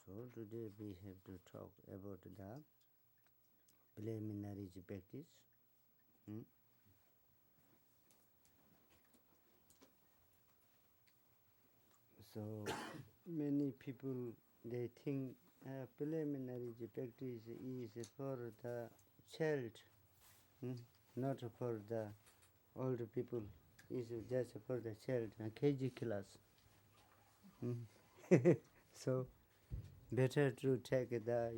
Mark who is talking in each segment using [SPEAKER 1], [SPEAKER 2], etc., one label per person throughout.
[SPEAKER 1] So today we have to talk about the preliminary practice. So many people, they think preliminary practice is for the child, not for the old people. It's just for the child, KG class. So better to take the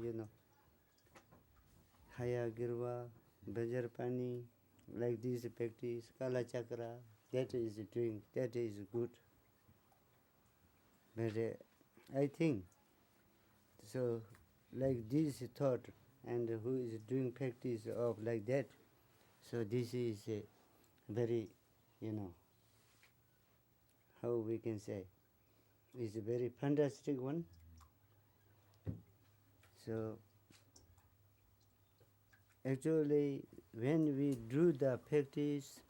[SPEAKER 1] Haya Girva, Bajar Pani, like this practice, Kala Chakra, that is doing, that is good. But I think, so like this thought, and who is doing practice of like that, so this is a very, how we can say, is a very fantastic one. So actually, when we do the practice,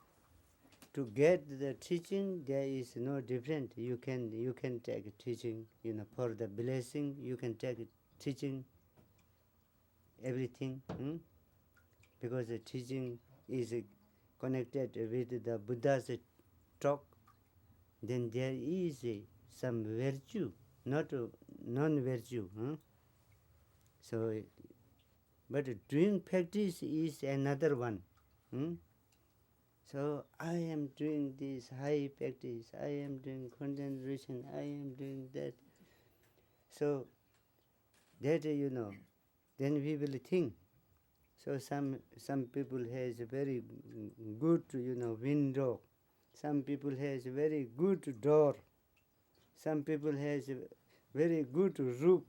[SPEAKER 1] to get the teaching, there is no different. You can take teaching, for the blessing, you can take teaching, everything, because the teaching is connected with the Buddha's talk. Then there is some virtue, not non-virtue. So, but doing practice is another one. So I am doing this high practice, I am doing concentration, I am doing that. So that then we will think. So some people has a very good window, some people has a very good door, some people has a very good roof,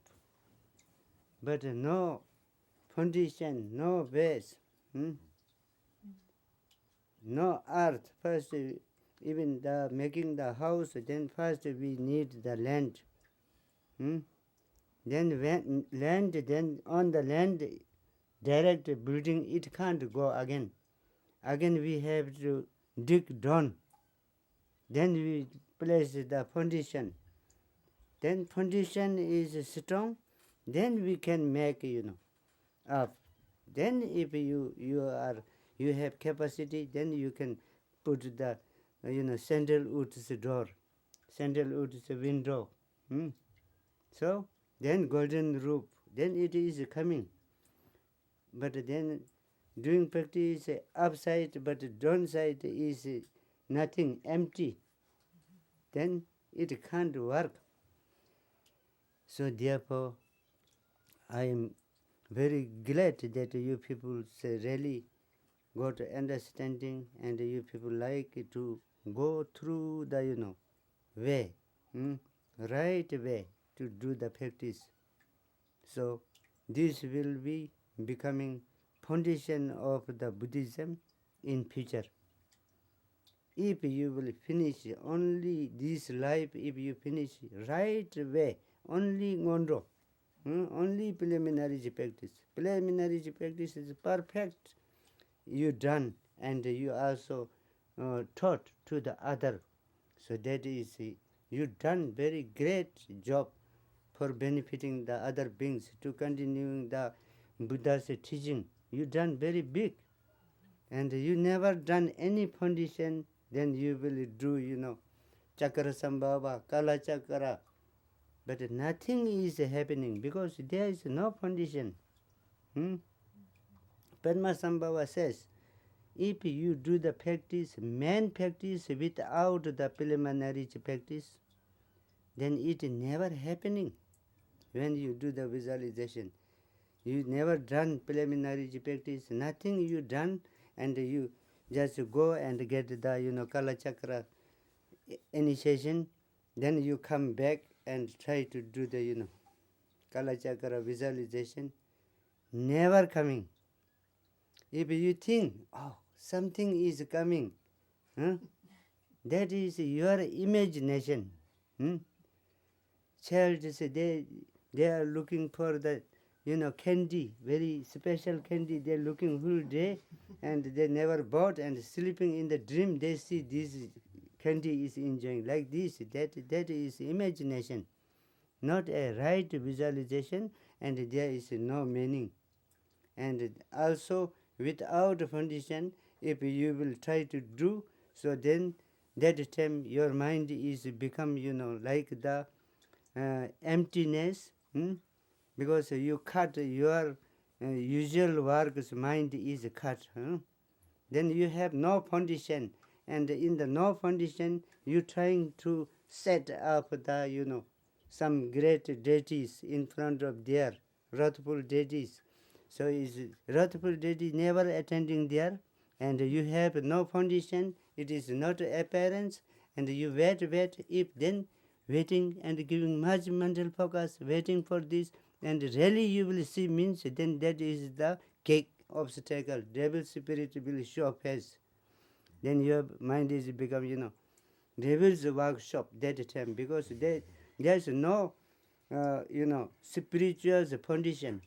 [SPEAKER 1] but no foundation, no base. No earth. First, even making the house, then first we need the land. Then when land, then on the land, direct building, it can't go again. Again we have to dig down. Then we place the foundation. Then foundation is strong, then we can make, up. Then if you have capacity, then you can put the sandalwood's door, sandalwood's window. So then golden roof, then it is coming. But then doing practice upside, but downside is nothing, empty. Then it can't work. So therefore, I am very glad that you people really got understanding, and you people like to go through the way, right way to do the practice. So this will be becoming foundation of the Buddhism in future. If you will finish only this life, if you finish right way, only Ngondro, only preliminary practice. Preliminary practice is perfect. You done, and you also taught to the other. So that is, you done very great job for benefiting the other beings, to continuing the Buddha's teaching. You done very big. And you never done any foundation, then you will do, Chakra Sambhava, Kala Chakra. But nothing is happening because there is no foundation. Padma Sambhava says, if you do the practice, main practice, without the preliminary practice, then it never happening. When you do the visualization, you never done preliminary practice, nothing you done, and you just go and get the Kala Chakra initiation, then you come back and try to do the Kala Chakra visualization, never coming. If you think, something is coming, that is your imagination. Child, they are looking for the candy, very special candy. They are looking whole day, and they never bought, and sleeping in the dream, they see this candy is enjoying like this. That is imagination. not a right visualization, and there is no meaning. And also without foundation, if you will try to do, so then that time your mind is become, like the emptiness, because you cut your usual works, mind is cut. Then you have no foundation, and in the no foundation you trying to set up the some great deities in front of their wrathful deities. So is wrathful deity never attending there, and you have no foundation, it is not appearance, and you wait, if then waiting and giving much mental focus, waiting for this, and really you will see means, then that is the cake obstacle. Devil spirit will show face. Then your mind is become, devil's workshop that time, because there's no, spiritual foundation.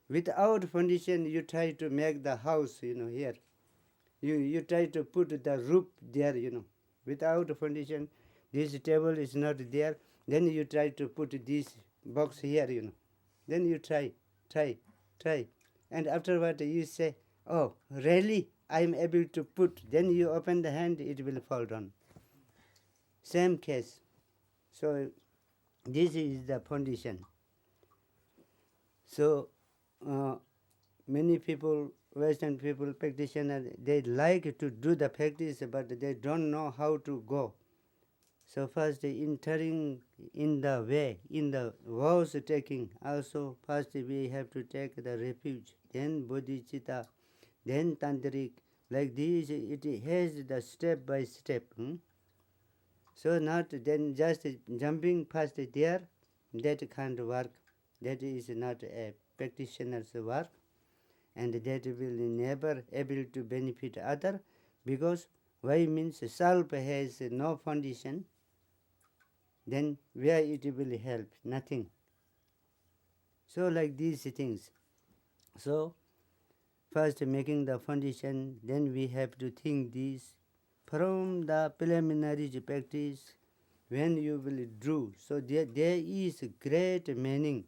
[SPEAKER 1] Without foundation, you try to make the house, here. You try to put the roof there, Without foundation, this table is not there. Then you try to put this box here, Then you try. And afterward you say, oh, really? I am able to put. Then you open the hand, it will fall down. Same case. So this is the foundation. So many people, Western people, practitioners, they like to do the practice, but they don't know how to go. So first entering in the way, in the vows taking, also first we have to take the refuge, then bodhicitta, then tantric. Like this, it has the step by step. So not then just jumping past there, that can't work. That is not a practitioner's work, and that will never able to benefit other, because why means self has no foundation. Then where it will help? Nothing. So like these things. So first making the foundation, then we have to think this from the preliminary practice, when you will do. So there is great meaning.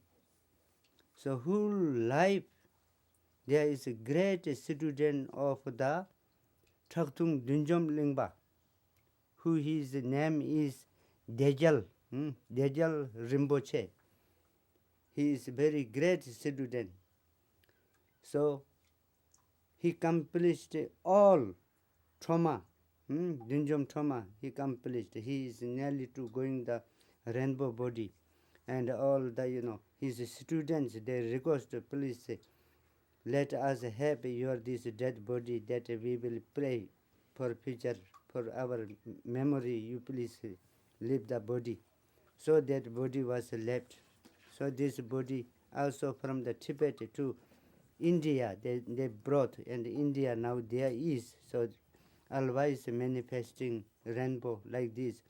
[SPEAKER 1] So whole life there is a great student of the Thaktung Dudjom Lingpa, who his name is Dudjom Rinpoche. He is a very great student. So he accomplished all trauma, Dudjom trauma he accomplished. He is nearly to going the rainbow body, and all the his students, they request, please let us have your this dead body, that we will pray for future, for our memory. You please leave the body. So that body was left. So this body also from the Tibet to India, they brought, and India now there is. So always manifesting rainbow like this.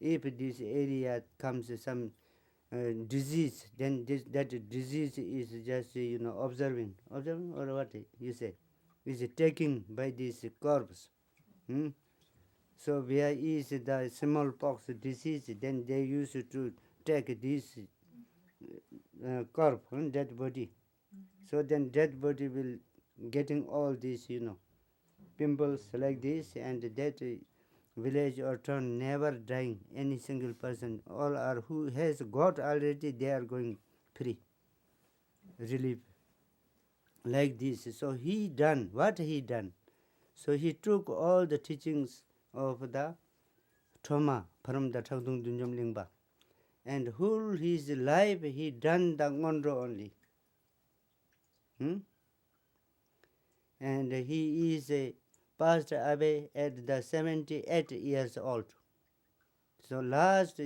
[SPEAKER 1] If this area comes some disease, then that disease is just observing or what you say, is taken by this corpse. So where is the smallpox disease, then they used to take this corpse, dead body. So then dead body will getting all these pimples like this, and that village or town never dying any single person. All are who has got already, they are going free, relief, like this. So he done what he done. So he took all the teachings of the trauma from the Thaktung Dudjom Lingpa, and whole his life he done the Ngondro only. And he is passed away at the 78 years old. So last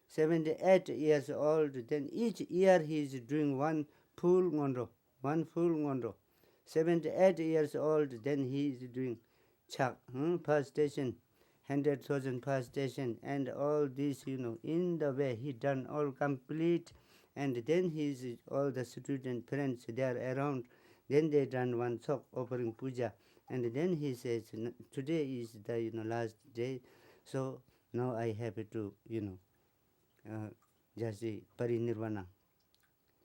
[SPEAKER 1] 78 years old, then each year he is doing one full Ngondro. 78 years old, then he is doing chak, per station, 100,000 per station, and all this, in the way he done all complete. And then his all the student friends, they are around. Then they done one sok offering puja, and then he says, today is the last day, so now I have to just the parinirvana.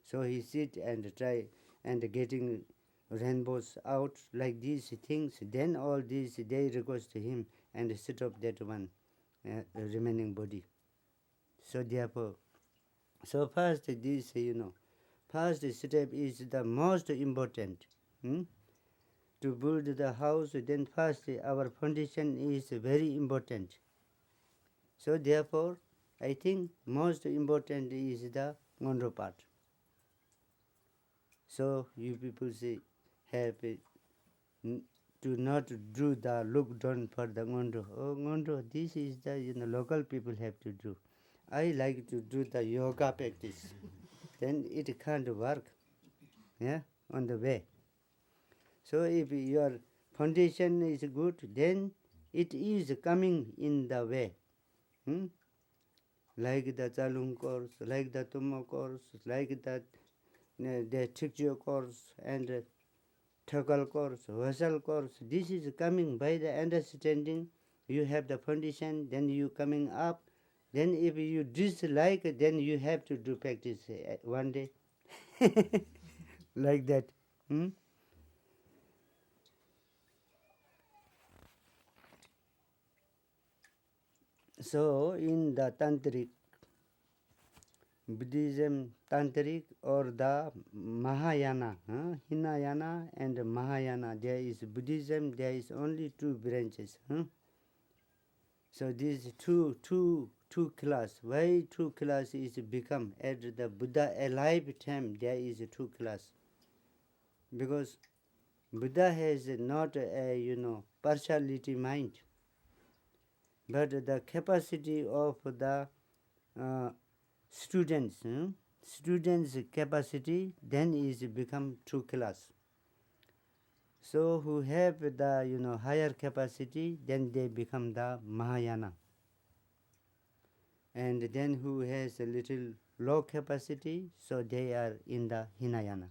[SPEAKER 1] So he sit and try and getting rainbows out like these things. Then all these they request to him and set up that one remaining body. So therefore, so first this first step is the most important. To build the house, then first our foundation is very important. So therefore, I think most important is the Ngondro part. So you people say have to not do the look down for the Ngondro. Oh Ngondro, this is the local people have to do. I like to do the yoga practice. Then it can't work. Yeah, on the way. So if your foundation is good, then it is coming in the way. Like the Chalung course, like the Tummo course, like that the Tikjo course and Thakal course, Vasal course. This is coming by the understanding. You have the foundation, then you coming up. Then if you dislike, then you have to do practice one day. Like that. So in the Tantric, Buddhism Tantric or the Mahayana, Hinayana and Mahayana, there is Buddhism, there is only two branches. So these two class. Why two class is become at the Buddha alive time there is two class. Because Buddha has not a partiality mind, but the capacity of the students capacity then is become two class. So who have the higher capacity, then they become the Mahayana, and then who has a little low capacity, so they are in the Hinayana,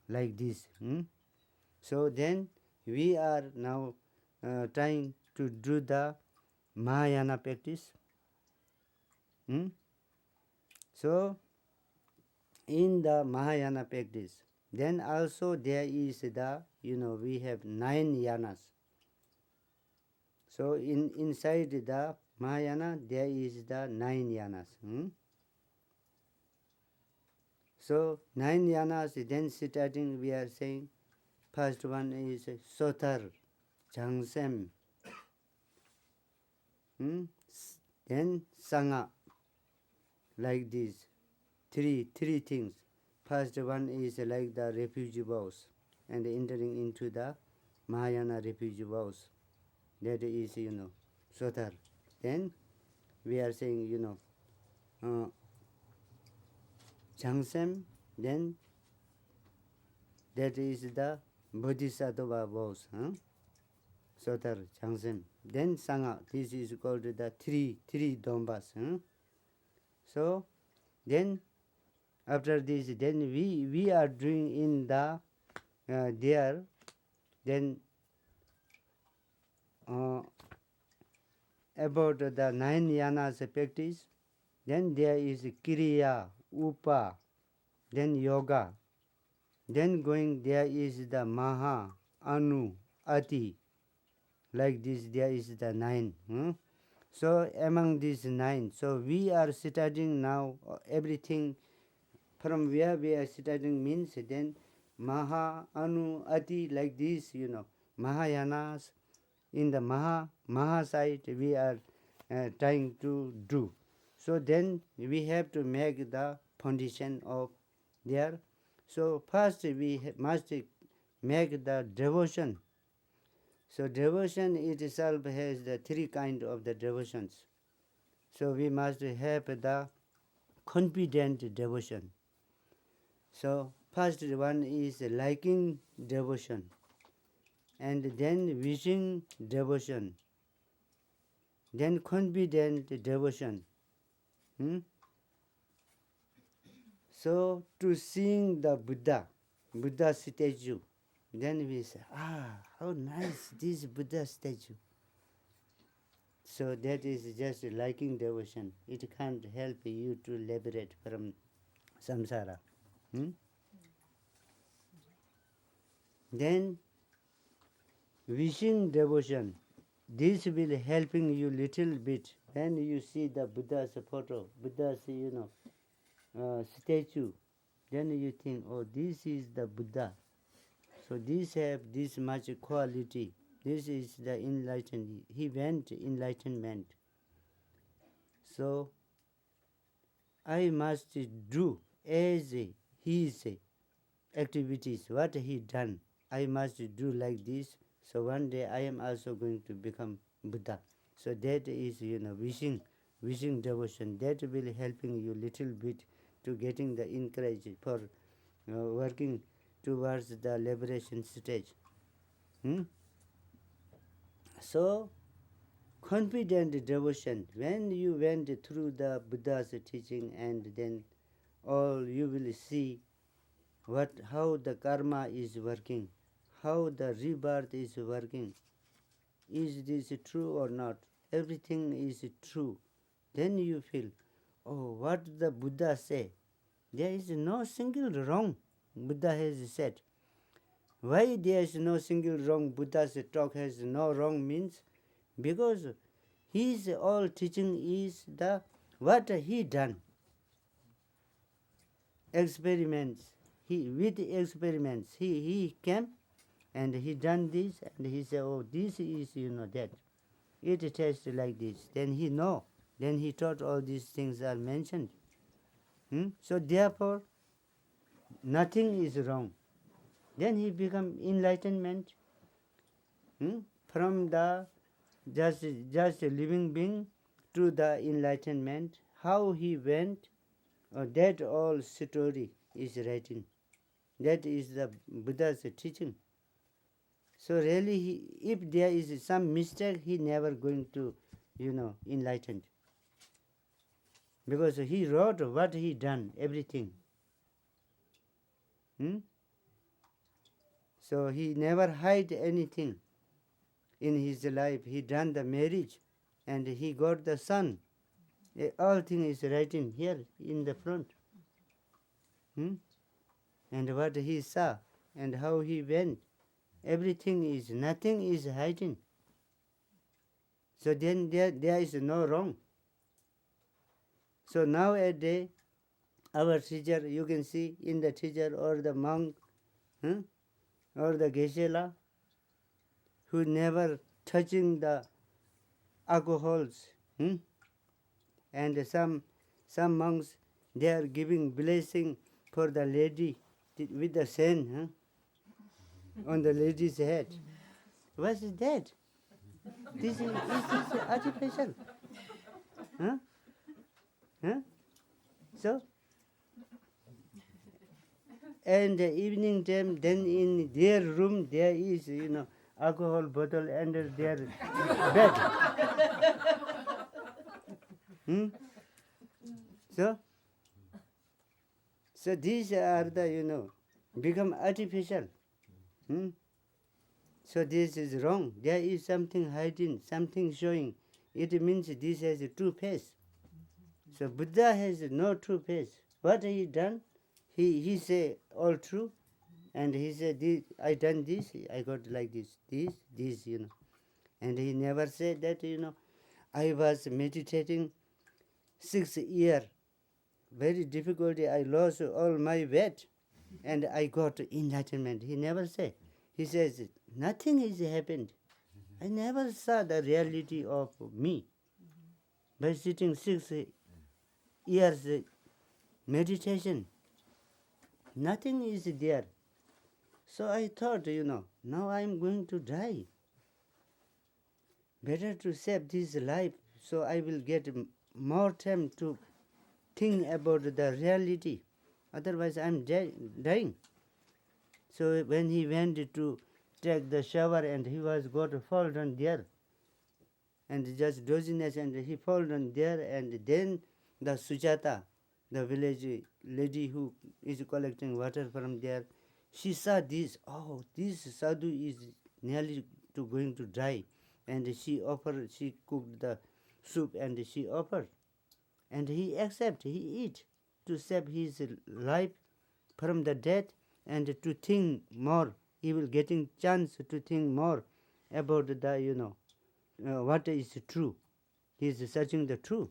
[SPEAKER 1] like this. So then we are now trying to do the Mahayana practice. So in the Mahayana practice, then also there is the we have 9 yanas. So inside the Mahayana there is the 9 yanas. So 9 yanas, then starting we are saying first one is Sotar, Changsem, then Sangha, like this. Three things. First one is like the refugee vows and entering into the Mahayana refugee vows. That is, Sotar. Then we are saying, Changsem, then that is the Bodhisattva vows. Sotar, Changsem. Then Sangha, this is called the three Dombas. So then after this, then we are doing in the there, then about the 9 yanas practice, then there is Kriya, Upa, then Yoga, then going there is the Maha, Anu, Ati, like this there is the 9. So among these 9, so we are studying now everything from where we are studying means then Maha, Anu, Ati, like this, Mahayanas. In the Maha side we are trying to do. So then we have to make the foundation of there. So first we must make the devotion. So devotion itself has the 3 kind of the devotions. So we must have the confident devotion. So first one is liking devotion, and then wishing devotion, then confident devotion. So to seeing the Buddha statue, then we say, how nice this Buddha statue. So that is just liking devotion. It can't help you to liberate from samsara. Then wishing devotion. This will helping you little bit. When you see the Buddha's photo, Buddha's statue, then you think, oh, this is the Buddha. So this have this much quality. This is the enlightened. He went enlightenment. So I must do as his activities, what he done. I must do like this. So one day I am also going to become Buddha. So that is, wishing devotion. That will helping you little bit to getting the encourage for working towards the liberation stage. So confident devotion. When you went through the Buddha's teaching, and then all you will see how the karma is working, how the rebirth is working. Is this true or not? Everything is true. Then you feel, oh, what the Buddha say? There is no single wrong, Buddha has said. Why there is no single wrong? Buddha's talk has no wrong means because his all teaching is the what he done. Experiments. With experiments, he came and he done this and he said, oh, this is that. It tastes like this. Then he know. Then he taught all these things are mentioned. So therefore, nothing is wrong. Then he become enlightenment. From the just a living being to the enlightenment. How he went, that all story is written. That is the Buddha's teaching. So really, if there is some mistake, he never going to, enlightened. Because he wrote what he done, everything. So he never hide anything in his life. He done the marriage and he got the son. All thing is written here in the front. And what he saw and how he went. Nothing is hiding. So then there is no wrong. So nowadays, our teacher, you can see in the teacher or the monk, or the Geshe-la, who never touching the alcohols, and some monks, they are giving blessing for the lady with the sand on the lady's head. What is that? This is artificial. So, and the evening time, then in their room there is, alcohol bottle under their bed. So these are the, become artificial. So this is wrong. There is something hiding, something showing. It means this has a true face. So Buddha has no true face. What he done? He say all true, and he said, I done this, I got like this, and he never said that, I was meditating 6 years, very difficulty, I lost all my weight, and I got enlightenment. He never said. He says, nothing has happened. I never saw the reality of me. By sitting 6 years meditation, nothing is there. So I thought, now I am going to die. Better to save this life, so I will get more time to think about the reality. Otherwise, I am dying. So when he went to take the shower and he was got to fall down there, and just doziness, and he fall down there, and then the Sujata, the village lady who is collecting water from there, she saw this. Oh, this sadhu is nearly going to die, and she cooked the soup and she offered. And he accept, he eat to save his life from the death and to think more. He will getting chance to think more about the, what is true. He is searching the truth.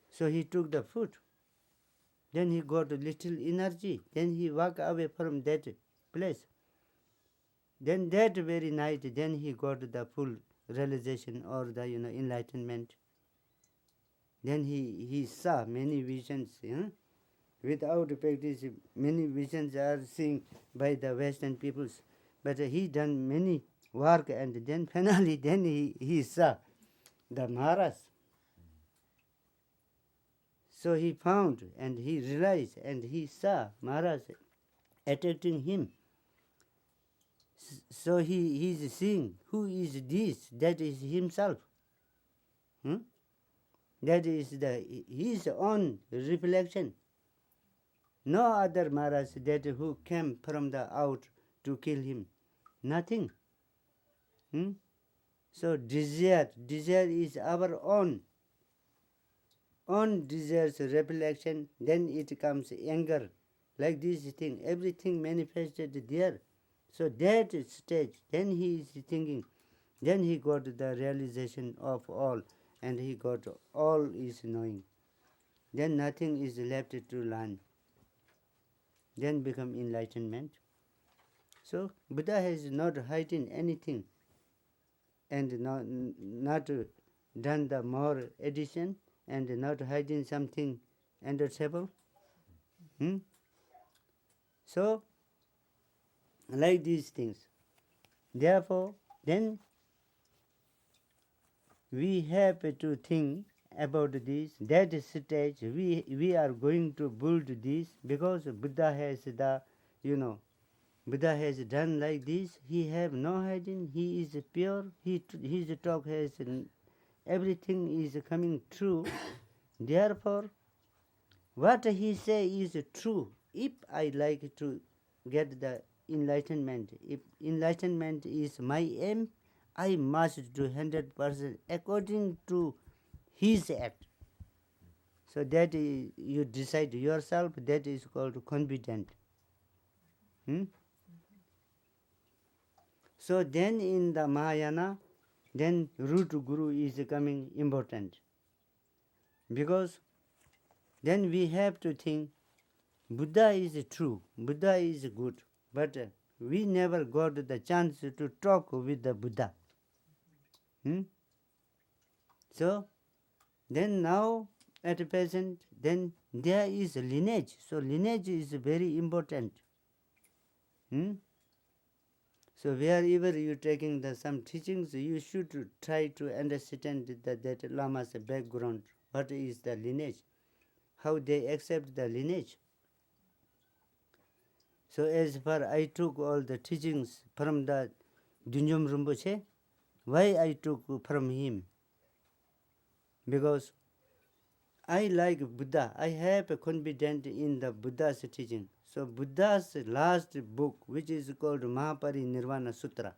[SPEAKER 1] So he took the food. Then he got a little energy. Then he walked away from that place. Then that very night, then he got the full realization or the enlightenment. Then he saw many visions. Without practice, many visions are seen by the Western peoples. But he done many work, and then finally then he saw the Maharaj. So he found and he realized and he saw Maharaj attracting him. So he is seeing who is this, that is himself. That is his own reflection. No other Maharaj that who came from the out to kill him. Nothing. So desire is our own desires reflection. Then it comes anger, like this thing. Everything manifested there. So that stage, then he is thinking. Then he got the realization of all, and he got all is knowing. Then nothing is left to learn. Then become enlightenment. So Buddha has not hidden anything and not done the more addition and not hiding something under table. So like these things. Therefore, then we have to think about this, that stage we are going to build this, because Buddha has Buddha has done like this. He have no hiding. He is pure. His talk has everything is coming true. Therefore, what he say is true. If I like to get the enlightenment, if enlightenment is my aim, I must do 100% according to his act. So that is, you decide yourself. That is called confident. So then in the Mahayana, then root guru is coming important. Because then we have to think Buddha is true, Buddha is good, but we never got the chance to talk with the Buddha. So then now at present, then there is lineage. So lineage is very important. So wherever you taking some teachings, you should try to understand that Lama's background. What is the lineage? How they accept the lineage? So as far I took all the teachings from the Dudjom Rinpoche, why I took from him? Because I like Buddha. I have a confidence in the Buddha's teaching. So Buddha's last book, which is called Mahaparinirvana Sutra.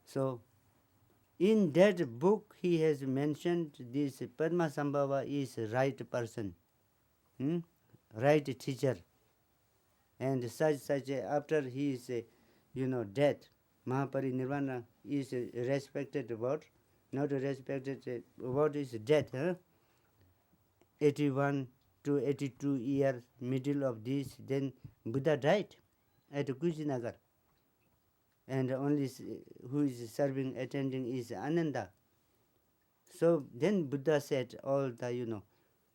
[SPEAKER 1] So in that book, he has mentioned this Padmasambhava is right person, right teacher. And such after his death, Mahaparinirvana is respected about, not respected about his death. 81 to 82 years, middle of this, then Buddha died at Kushinagar. And only who is serving, attending is Ananda. So then Buddha said all the,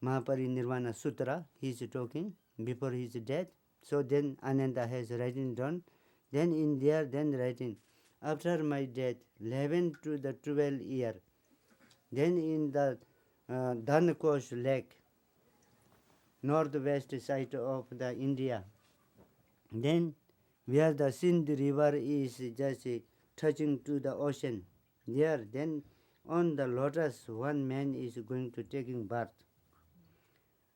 [SPEAKER 1] Mahaparinirvana Sutra, he is talking before his death. So then Ananda has written down. Then in there, then writing, after my death, 11 to the 12 year, then in the Dhankosh Lake, northwest side of the India, then where the Sindh river is just touching to the ocean, there, then on the lotus, one man is going to taking birth.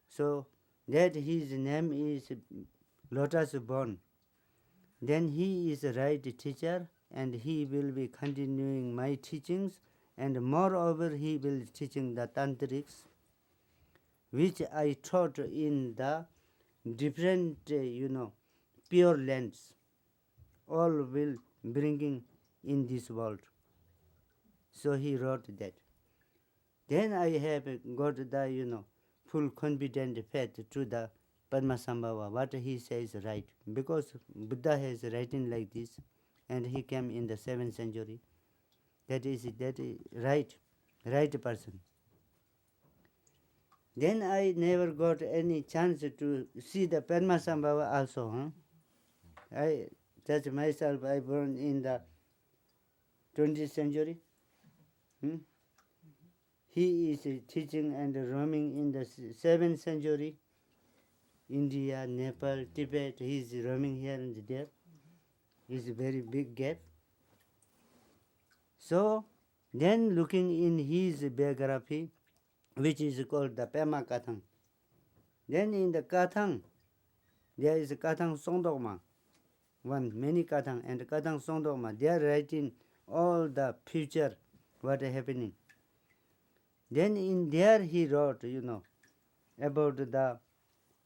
[SPEAKER 1] So that his name is Lotus born. Then he is a right teacher and he will be continuing my teachings, and moreover he will be teaching the tantrics, which I taught in the different, pure lands, all will bringing in this world. So he wrote that. Then I have got the, full confident faith to the Padmasambhava, what he says right, because Buddha has written like this, and he came in the 7th century. That is right person. Then I never got any chance to see the Padmasambhava also. I judge myself, I born in the 20th century. He is teaching and roaming in the 7th century. India, Nepal, Tibet, he is roaming here and there. It's a very big gap. So, then looking in his biography, which is called the Pema Kathang. Then in the Kathang, there is Kathang Songdogma, many Kathang, and Kathang Songdogma, they are writing all the future, what is happening. Then in there he wrote, about the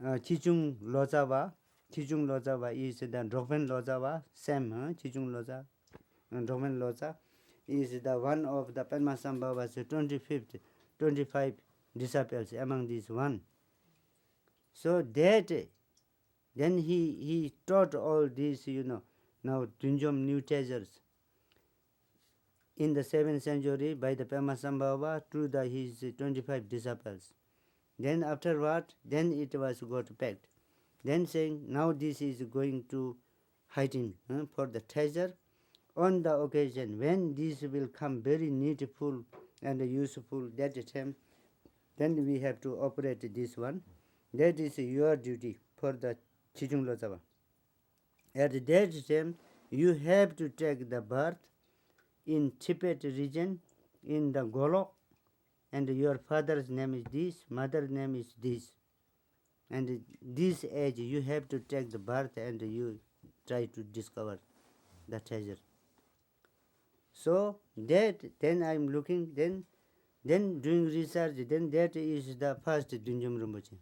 [SPEAKER 1] Chichung Lozawa. Chichung Lozawa is the Drogpen Lozawa, same, Chichung Loza, Drogpen Loza is the one of the Padmasambhava's 25 disciples, among these one. So that, then he taught all these, now Dudjom new treasures in the 7th century by the Padmasambhava to his 25 disciples. Then afterward, then it was got packed. Then saying, now this is going to hiding for the treasure. On the occasion when this will come very needful and useful, that time, then we have to operate this one. That is your duty for the Chichung Lozawa. At that time, you have to take the birth in Tibet region, in the Golok, and your father's name is this, mother's name is this. And this age, you have to take the birth and you try to discover the treasure. So that, then I'm looking, then doing research, then that is the first Dudjom Rinpoche.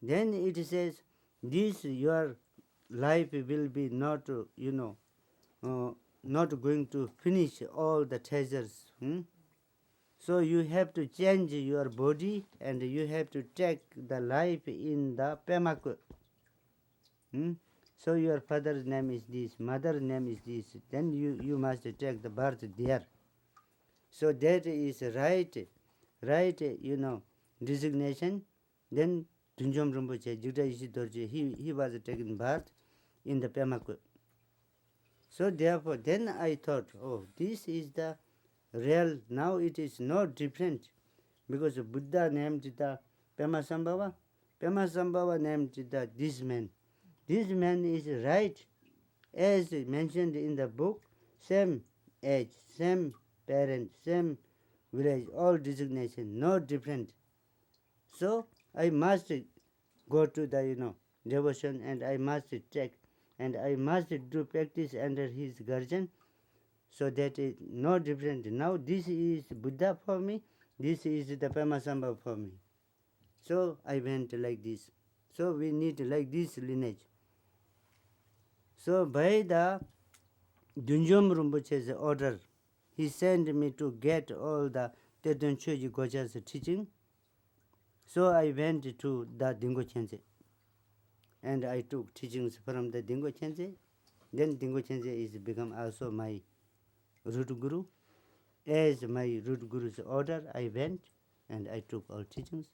[SPEAKER 1] Then it says, this your life will be not, not going to finish all the treasures. So you have to change your body and you have to take the life in the Pemaku. So your father's name is this, mother's name is this, then you must take the birth there. So that is right, designation. Then Dudjom Rinpoche, Jigda Ishi Dorje, he was taken birth in the Pemaku. So therefore, then I thought, oh, this is the real, now it is not different, because Buddha named the Padmasambhava, Padmasambhava named this man. This man is right, as mentioned in the book, same age, same parent, same village, all designation, no different. So I must go to the, devotion, and I must take, and I must do practice under his guardian, so that is no different. Now this is Buddha for me, this is the Padmasambhava for me. So I went like this. So we need like this lineage. So by the Dudjom Rinpoche's order, he sent me to get all the Teten Choji Goja's teaching. So I went to the Dingo Chenze, and I took teachings from the Dingo Chenze. Then Dingo Chenze is become also my root guru. As my root guru's order, I went and I took all teachings.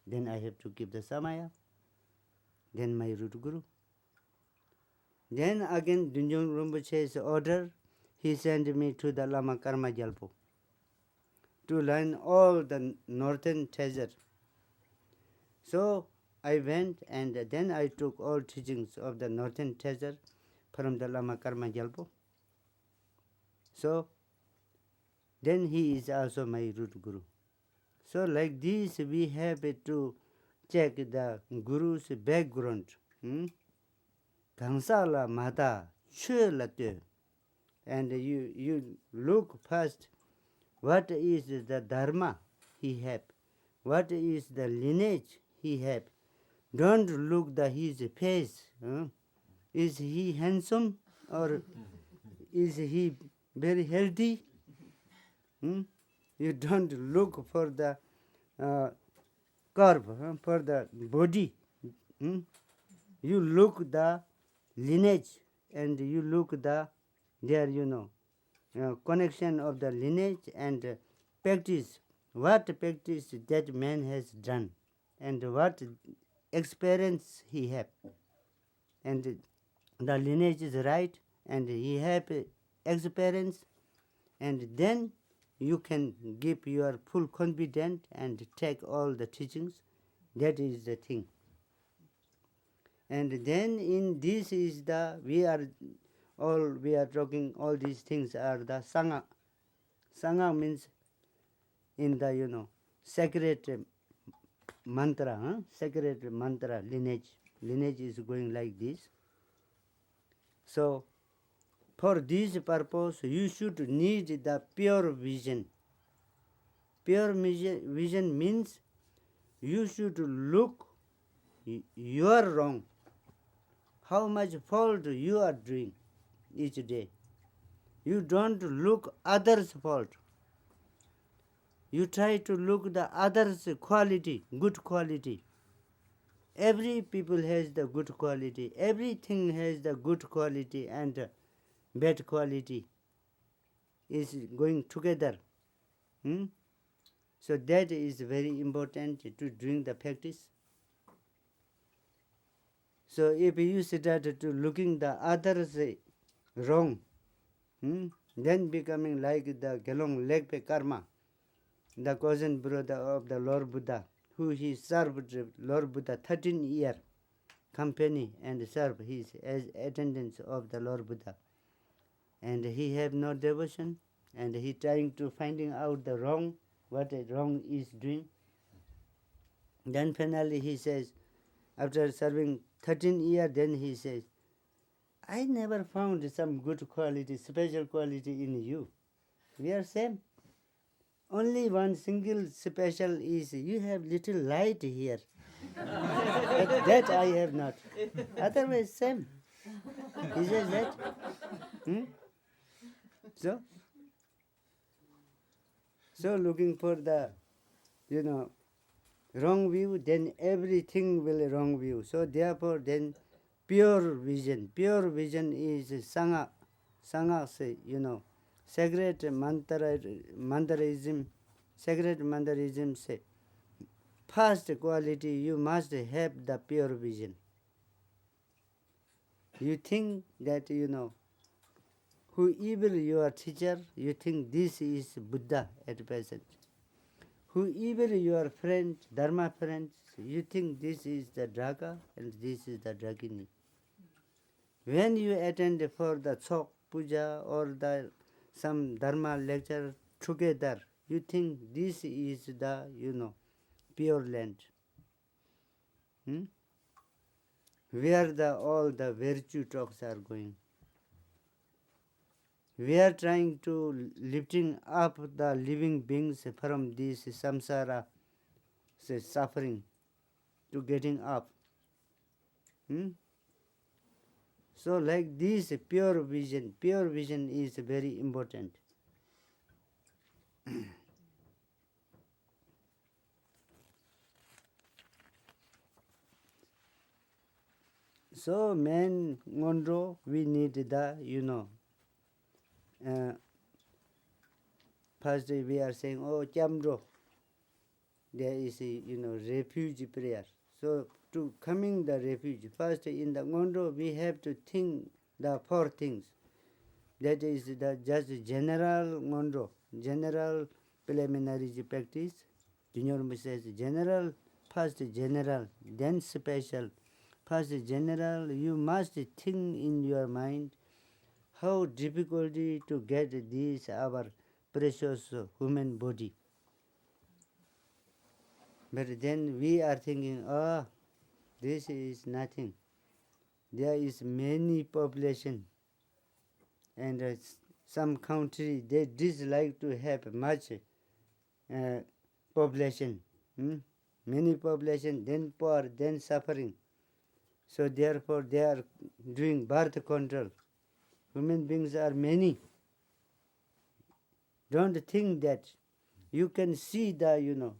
[SPEAKER 1] Then I have to keep the Samaya. Then my root guru. Then again, Dudjom Rinpoche's order, he sent me to the Lama Karma Gyalpo to learn all the northern treasure. So I went and then I took all teachings of the northern treasure from the Lama Karma Gyalpo. So then he is also my root guru. So like this, we have to check the guru's background. Gangsala mata chue la te. and you look first what is the dharma he have, what is the lineage he have. Don't look the his face. Is he handsome or is he very healthy? You don't look for the curve, for the body. You look the lineage and you look the there connection of the lineage and practice. What practice that man has done and what experience he have, and the lineage is right and he have experience, and then you can give your full confidence and take all the teachings. That is the thing. And then in this is the we are talking, all these things are the sangha. Sangha means in the sacred mantra, sacred mantra lineage. Lineage is going like this. So for this purpose you should need the pure vision. Pure vision means you should look you are wrong, how much fault you are doing each day. You don't look others' fault. You try to look the others' quality, good quality. Every people has the good quality. Everything has the good quality and bad quality is going together. So that is very important to doing the practice. So if you start to looking the others wrong, then becoming like the Gelong Legpe Karma, the cousin brother of the Lord Buddha, who he served Lord Buddha 13 year company and served his as attendants of the Lord Buddha. And he have no devotion and he trying to finding out the wrong, what wrong is doing. Then finally he says, after serving 13 years, then he says, I never found some good quality, special quality in you. We are same. Only one single special is you have little light here. But that I have not. Otherwise same. He says that. So looking for the, wrong view, then everything will wrong view. So therefore then pure vision is Sangha, say, sacred mantraism, say, first quality you must have the pure vision. You think that, whoever your teacher, you think this is Buddha at present. Whoever your friend, Dharma friends, you think this is the Draga and this is the Dragini. When you attend for the Chok Puja or the some Dharma lecture together, you think this is the, pure land. Where all the virtue talks are going. We are trying to lifting up the living beings from this samsara suffering to getting up. So like this pure vision is very important. So man Ngondro, we need the, first we are saying, Chamdro, there is a, refuge prayer. So to coming the refuge, first in the Ngondro we have to think the four things. That is the just general Ngondro, general preliminary practice. Dudjom says general, first general, then special. First general, you must think in your mind how difficulty to get this our precious human body. But then we are thinking, this is nothing. There is many population and some country, they dislike to have much population. Many population, then poor, then suffering. So therefore they are doing birth control. Human beings are many. Don't think that you can see the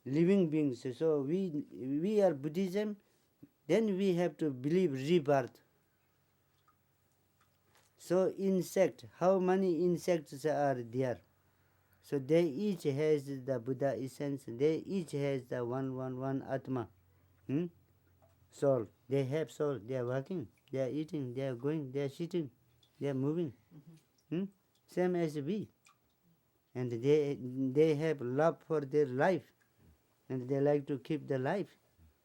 [SPEAKER 1] living beings. So we are Buddhism, then we have to believe rebirth. So insect, how many insects are there? So they each has the Buddha essence. They each has the one Atma. Soul. They have soul. They are working. They are eating. They are going. They are sitting. They are moving. Same as we. And they have love for their life. And they like to keep the life.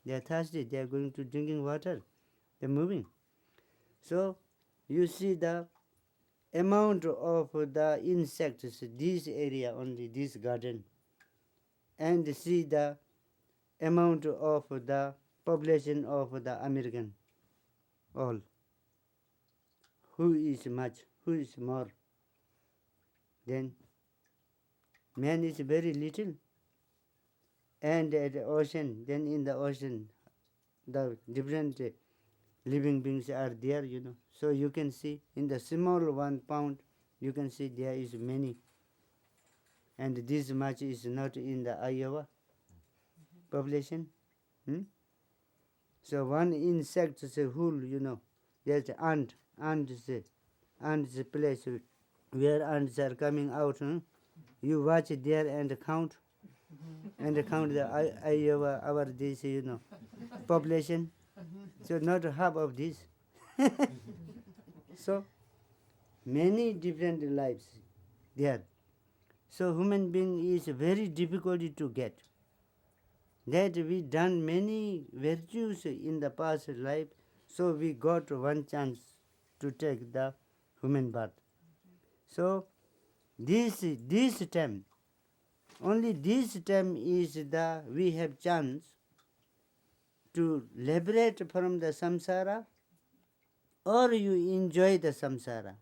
[SPEAKER 1] They are thirsty. They are going to drinking water. They are moving. So you see the amount of the insects, this area only, this garden, and see the amount of the population of the American, all. Who is much, who is more? Then man is very little. And at the ocean, then in the ocean, the different living beings are there, So you can see in the small 1 pound, you can see there is many. And this much is not in the Iowa population. So one insect is a whole, there's ant. Ant is a place where ants are coming out. You watch there and count. And count the Iowa, our this, population. So not half of this. So many different lives there. So human being is very difficult to get. That we done many virtues in the past life, so we got one chance to take the human birth. So this time, only this time is we have chance to liberate from the samsara, or you enjoy the samsara.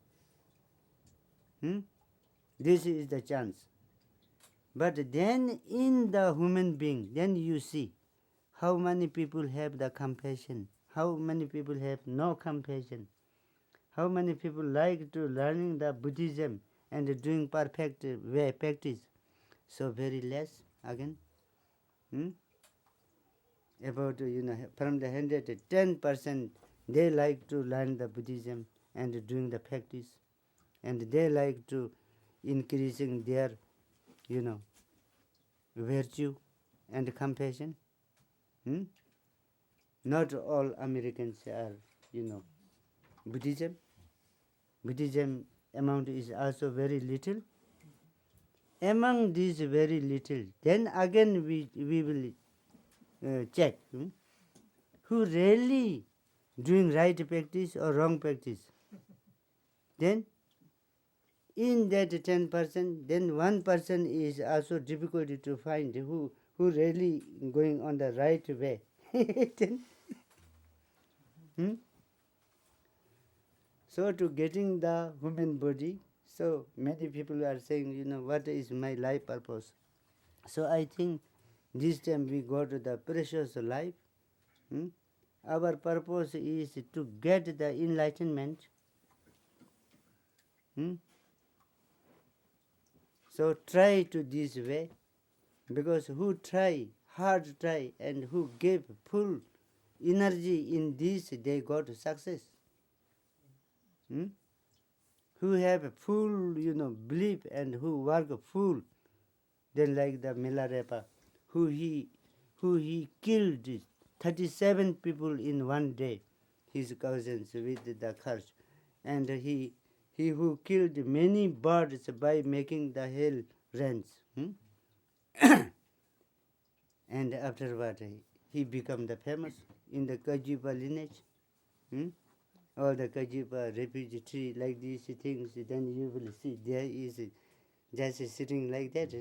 [SPEAKER 1] This is the chance. But then in the human being, then you see how many people have the compassion, how many people have no compassion, how many people like to learning the Buddhism and doing perfect way practice. So very less again. About from the 110%, they like to learn the Buddhism and doing the practice, and they like to increasing their virtue and compassion. Not all Americans are Buddhism. Buddhism amount is also very little. Among these very little, then again we will check who really doing right practice or wrong practice. Then in that 10%, then 1% is also difficult to find who really going on the right way. So to getting the human body, so many people are saying, what is my life purpose? So I think this time we got the precious life. Our purpose is to get the enlightenment. So try to this way, because who try, hard try, and who gave full energy in this, they got success. Who have full, belief and who work full, then like the Milarepa, who he killed 37 people in one day, his cousins with the curse, and he who killed many birds by making the hell rains. And afterward, he become the famous in the Kajipa lineage. All the Kajipa refugee tree like these things, then you will see there is just sitting like that.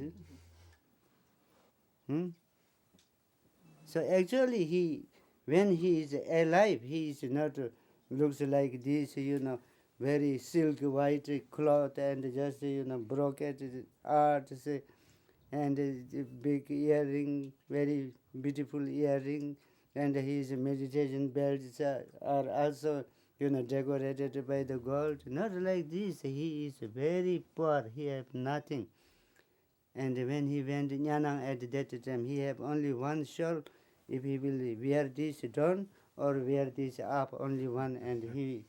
[SPEAKER 1] So actually when he is alive, he is not looks like this, very silk white cloth and just, brocade art, and big earring, very beautiful earring, and his meditation belts are also, decorated by the gold. Not like this. He is very poor. He have nothing. And when he went to Nyanang at that time, he have only one shawl. If he will wear this down or wear this up, only one, and he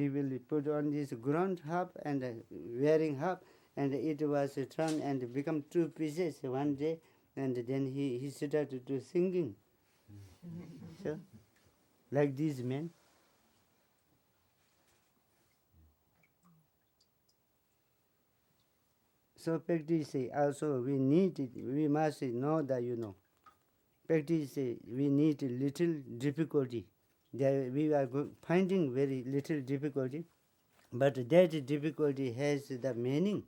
[SPEAKER 1] will put on this ground half and wearing half, and it was turned and become two pieces one day, and then he started to singing. So, like these men. So practice also we must know that, practice we need little difficulty. There we are finding very little difficulty, but that difficulty has the meaning.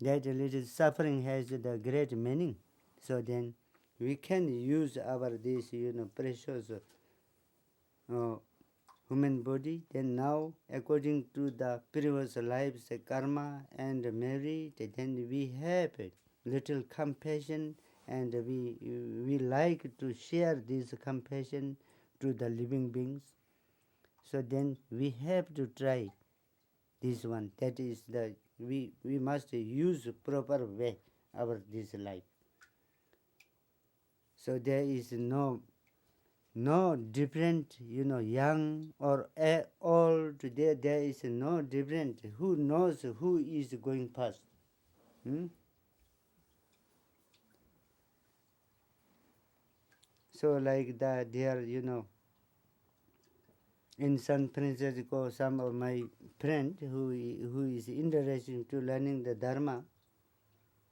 [SPEAKER 1] That little suffering has the great meaning. So then we can use our this precious human body. Then now, according to the previous lives karma and merit, then we have a little compassion, and we like to share this compassion to the living beings. So then we have to try this one. That is we must use proper way our this life. So there is no different, young or old. There is no different. Who knows who is going first? So like that, there, in San Francisco, some of my friend who is interested to learning the Dharma.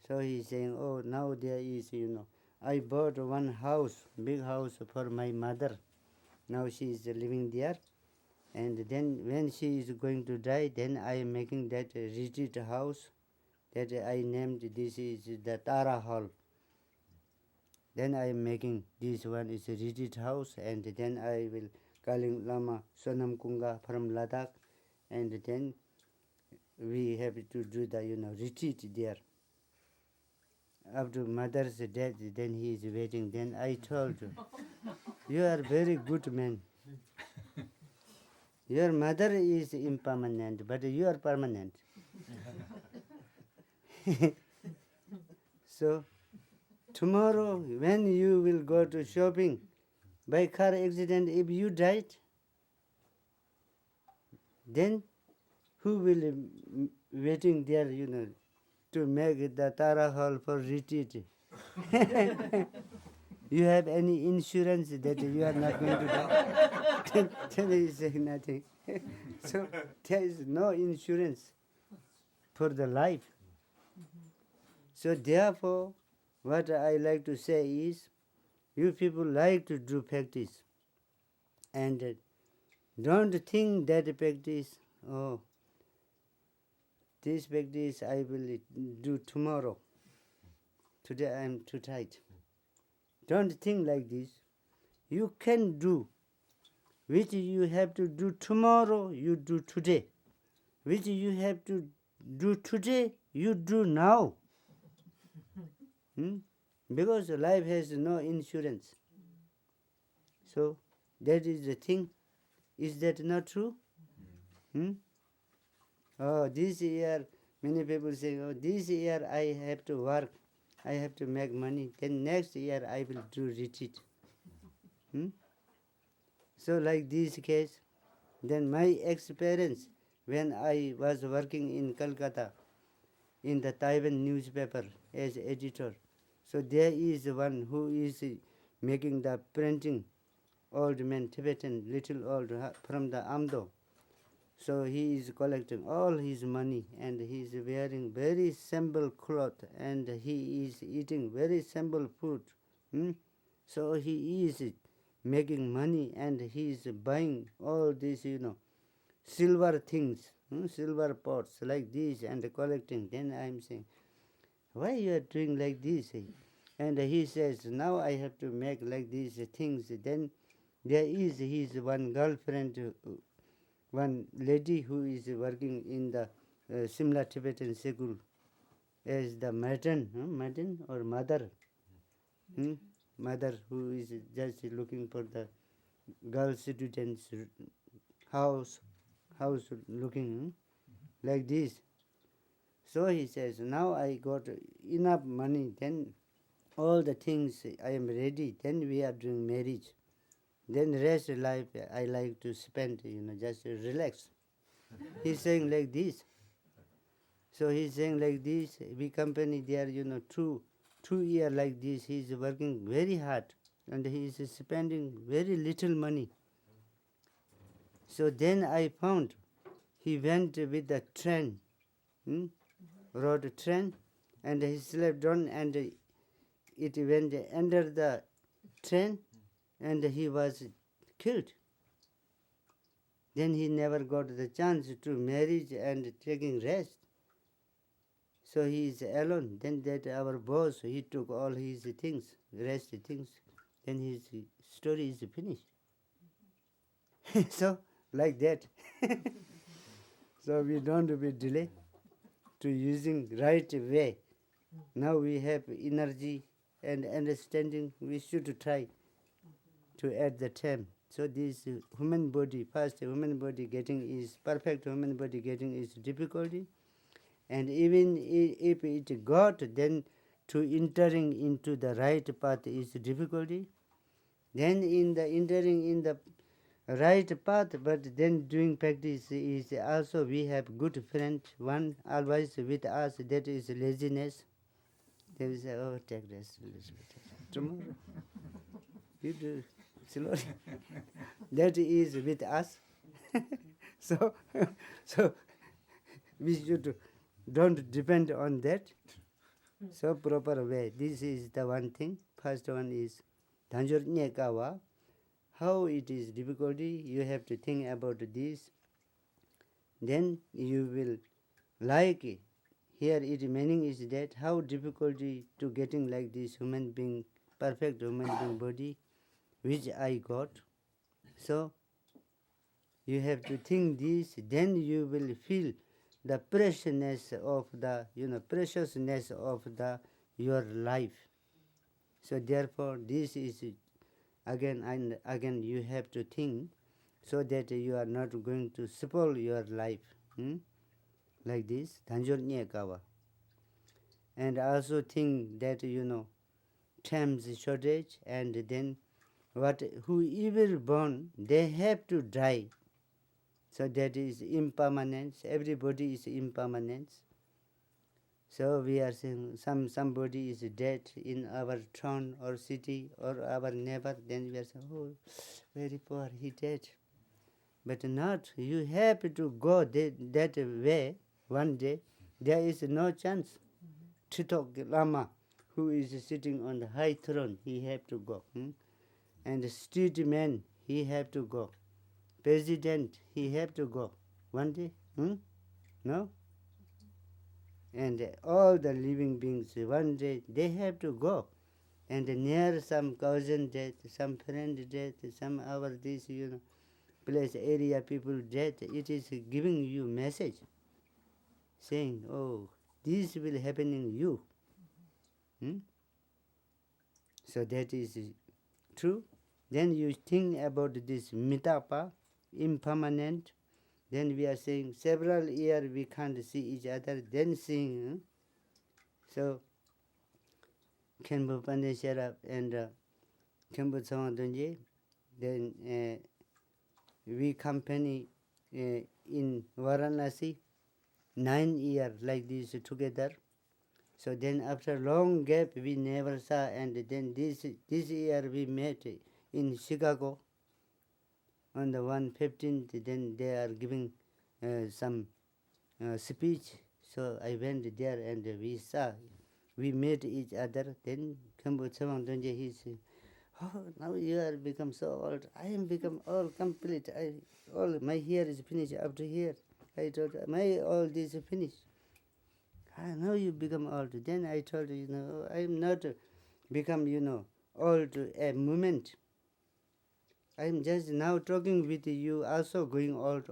[SPEAKER 1] So he's saying, oh, now there is, I bought one house, big house for my mother. Now she is living there. And then when she is going to die, then I am making that retreat house that I named, this is the Tara Hall. Then I am making this one is a retreat house, and then I will calling Lama Sonam Kunga from Ladakh, and then we have to do the retreat there. After mother's death, then he is waiting. Then I told you, you are very good man. Your mother is impermanent, but you are permanent. So tomorrow, when you will go to shopping, by car accident, if you died, then who will waiting there, to make the Tara Hall for retreat? You have any insurance that you are not going to die? Then he is saying nothing. So there is no insurance for the life. So therefore, what I like to say is, you people like to do practice, and don't think that practice, oh, this practice I will do tomorrow. Today I am too tight. Don't think like this. You can do. Which you have to do tomorrow, you do today. Which you have to do today, you do now. Because life has no insurance. So that is the thing. Is that not true? Oh, this year, many people say, oh, this year I have to work. I have to make money. Then next year I will do retreat. So like this case, then my experience when I was working in Calcutta in the Taiwan newspaper as editor. So there is one who is making the printing, old man, Tibetan, little old, from the Amdo. So he is collecting all his money, and he is wearing very simple cloth, and he is eating very simple food. So he is making money, and he is buying all these, silver things, silver pots like this, and collecting. Then I am saying, why you are doing like this? And he says, now I have to make like these things. Then There is his one girlfriend, one lady who is working in the Simla Tibetan school as the matron, or mother, mother who is just looking for the girl students' house looking like this. So he says, now I got enough money, then all the things I am ready, then we are doing marriage. Then rest life I like to spend, just relax. He's saying like this. So he's saying like this, we company there, 2 year like this, he's working very hard and he is spending very little money. So then I found he went with the train, rode a train, and he slept on, and it went under the train, and he was killed. Then he never got the chance to marriage and taking rest. So he is alone. Then that our boss, he took all his things, rest things. Then his story is finished. So like that. So we don't be delay to using right way. Now we have energy and understanding. We should try to add the time. So this human body, first human body getting is perfect. Human body getting is difficulty, and even if it got, then to entering into the right path is difficulty. Then in the entering in the right path, but then doing practice is also we have good friend, one always with us, that is laziness. They will say, oh, take rest a little bit. Tomorrow. You do slowly. That is with us. So we should don't depend on that. So proper way. This is the one thing. First one is Dudjom Preliminary. How it is difficulty, you have to think about this. Then you will like it. Here its meaning is that how difficulty to getting like this human being, perfect human being body, which I got. So you have to think this, then you will feel the preciousness of the, preciousness of the your life. So therefore this is again and again you have to think, so that you are not going to spoil your life. Like this, Dudjom Preliminary. And also think that, time's shortage, and then whoever born, they have to die. So that is impermanence. Everybody is impermanence. So we are saying somebody is dead in our town or city or our neighbor, then we are saying, oh, very poor, he dead. But not, you have to go that way one day. There is no chance. Chitok Lama, who is sitting on the high throne, he have to go. And the street man, he have to go. President, he have to go. One day? No? And all the living beings, one day, they have to go. And near some cousin death, some friend death, some our this, place, area, people death, it is giving you message, saying, oh, this will happen in you. So that is true. Then you think about this mitapa, impermanent. Then we are saying several years we can't see each other, then seeing. So Khenpo Pandeshara and Khenpo Samadonje, then we company in Varanasi 9 years like this together. So then after long gap we never saw, and then this year we met in Chicago on the 115th. Then they are giving some speech. So I went there and we saw, we met each other. Then Khenpo Samadonje, he said, oh, now you are become so old. I am become all complete. All my hair is finished up to here. I told my all this is finished. Now you become old. Then I told I am not become, old a moment. I'm just now talking with you, also going old.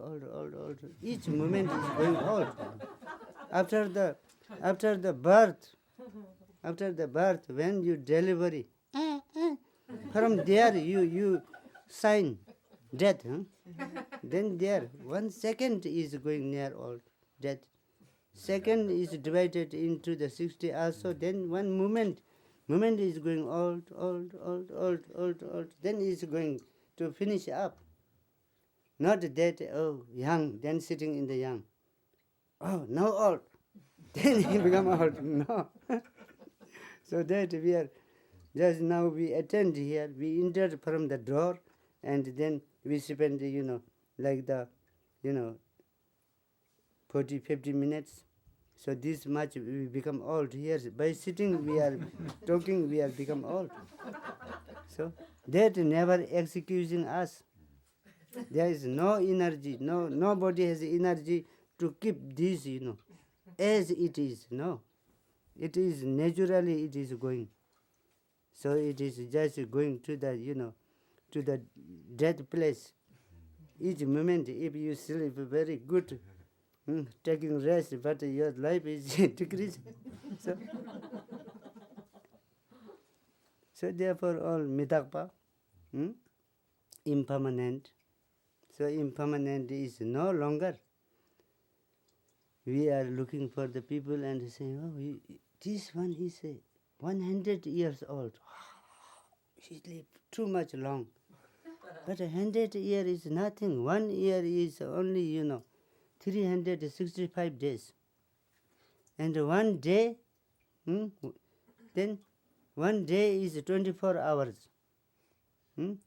[SPEAKER 1] Each moment is going old. After the birth, when you delivery, from there you sign death. Then there 1 second is going near old death. Second is divided into the 60 also. Then one moment is going old. Then is going to finish up. Not that, oh, young, then sitting in the young. Oh, now old. Then he become old. No. So that we are, just now we attend here, we entered from the door, and then we spend, like the, 40, 50 minutes. So this much we become old here. By sitting we are talking, we are become old. So that never excusing us. There is no energy, nobody has energy to keep this, as it is. No. It is naturally it is going. So it is just going to the, to the death place. Each moment, if you sleep very good, taking rest, but your life is decreasing. So therefore all mitakpa, impermanent. So impermanent is no longer. We are looking for the people and saying, oh, this one is 100 years old. He lived too much long. But 100 years is nothing. 1 year is only, 365 days. And 1 day, then 1 day is 24 hours. 1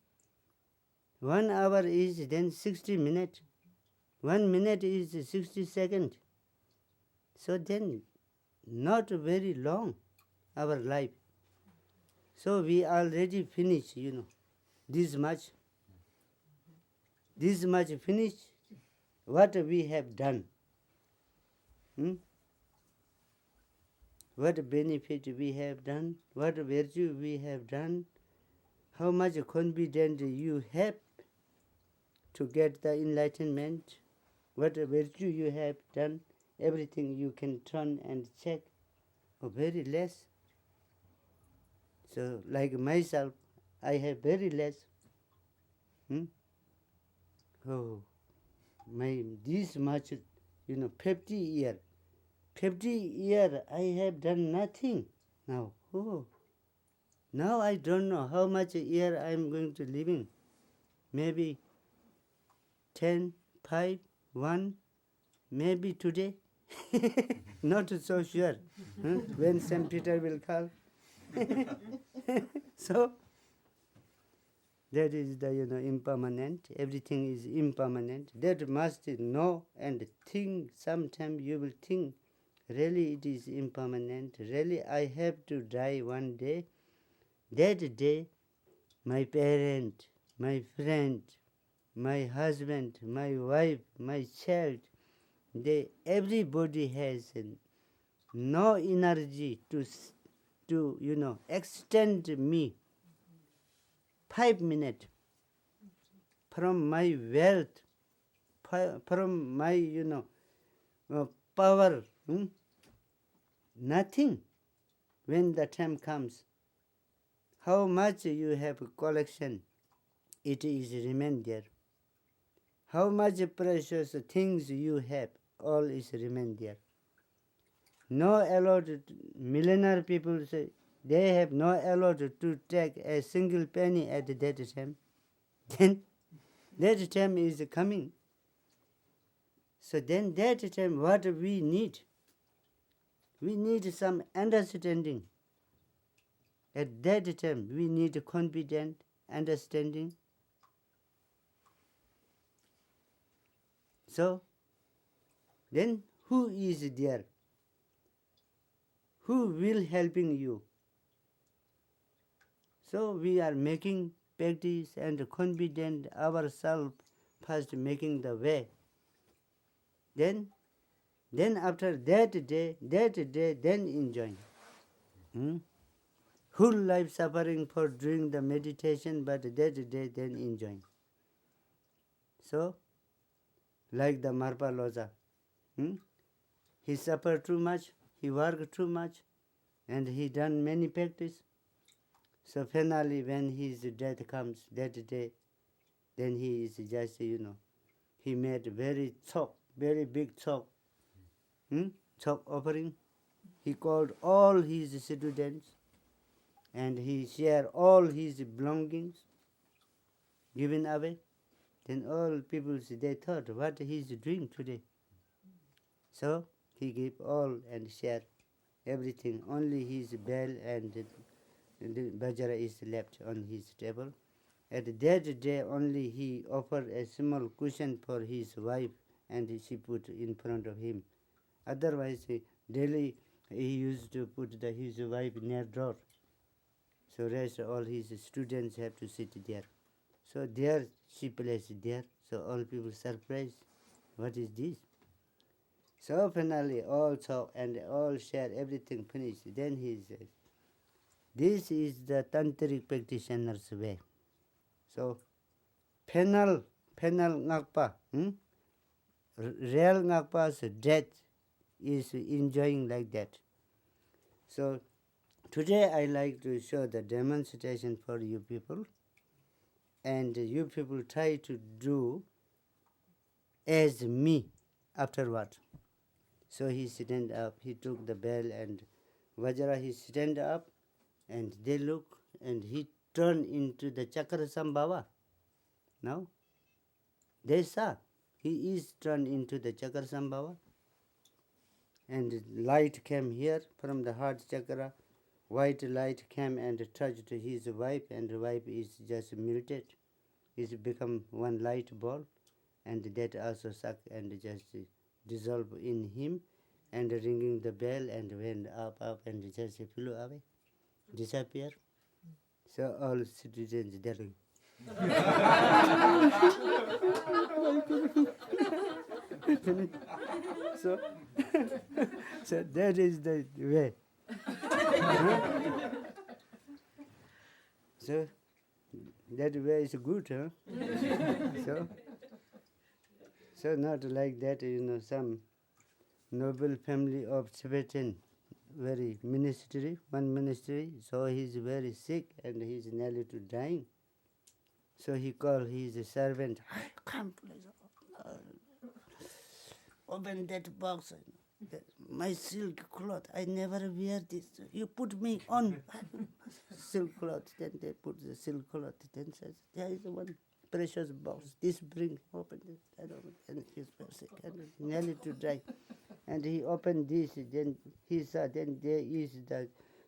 [SPEAKER 1] hour is then 60 minutes. 1 minute is 60 seconds. So then, not very long, our life. So we already finished, this much. This much finished, what we have done. What benefit we have done, what virtue we have done, how much confidence you have to get the enlightenment, what virtue you have done, everything you can turn and check, very less. So like myself, I have very less. Oh, this much, 50 year. 50 year I have done nothing now. Oh, now I don't know how much year I am going to living. Maybe 10, 5, 1, maybe today. Not so sure when St. Peter will call. So that is the impermanent. Everything is impermanent. That must know and think. Sometime you will think, really it is impermanent. Really I have to die one day. That day, my parent, my friend, my husband, my wife, my child, everybody has no energy to extend me 5 minutes from my wealth, from my power. Nothing. When the time comes, how much you have collection, it is remain there. How much precious things you have, all is remain there. No allowed, millionaire people say, they have no allowed to take a single penny at that time. Then that time is coming. So then that time what we need some understanding. At that time we need confident understanding. So then who is there? Who will helping you? So we are making practice and confident ourselves, first making the way. Then after that day, then enjoy. whole life suffering for doing the meditation, but that day then enjoying. So, like the Marpa Loza, he suffered too much, he worked too much, and he done many practice. So finally, when his death comes that day, then he is just, he made very big chok offering. He called all his students and he shared all his belongings, given away. Then all people, they thought, what he is doing today? So he gave all and shared everything. Only his bell and the bajra is left on his table. At that day only he offered a small cushion for his wife and she put in front of him. Otherwise, daily he used to put his wife near door. So rest all his students have to sit there. So there she placed there. So all people surprised. What is this? So finally all saw and all share everything finished. Then he says, this is the tantric practitioner's way. So penal ngakpa, real ngakpa's death is enjoying like that. So today I like to show the demonstration for you people, and you people try to do as me afterward. So he stand up, he took the bell and Vajra, he stand up and they look and he turned into the Chakra Sambhava. Now they saw he is turned into the Chakra Sambhava. And light came here from the heart chakra. White light came and touched his wife, and the wife is just melted. It's become one light ball, and that also suck and just dissolve in him, and ringing the bell and went up and just flew away, disappear. So all students there. So, so that is the way. So that way is good, huh? So not like that, some noble family of Tibetan, very one ministry, so he's very sick and he's nearly to dying. So he called his servant, come please, open that box. My silk cloth, I never wear this. You put me on silk cloth. Then they put the silk cloth. Then says, there is one precious box. This bring, open it. I don't know. And he's very sick and nearly to die. And he opened this. Then he saw, then there is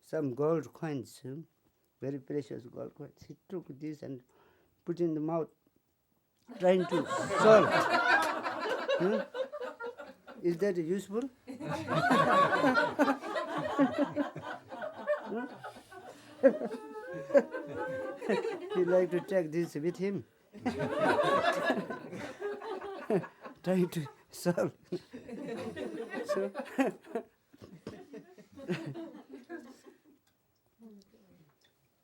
[SPEAKER 1] some gold coins, very precious gold coins. He took this and put in the mouth, trying to solve. Is that useful? He like to take this with him. Trying to solve.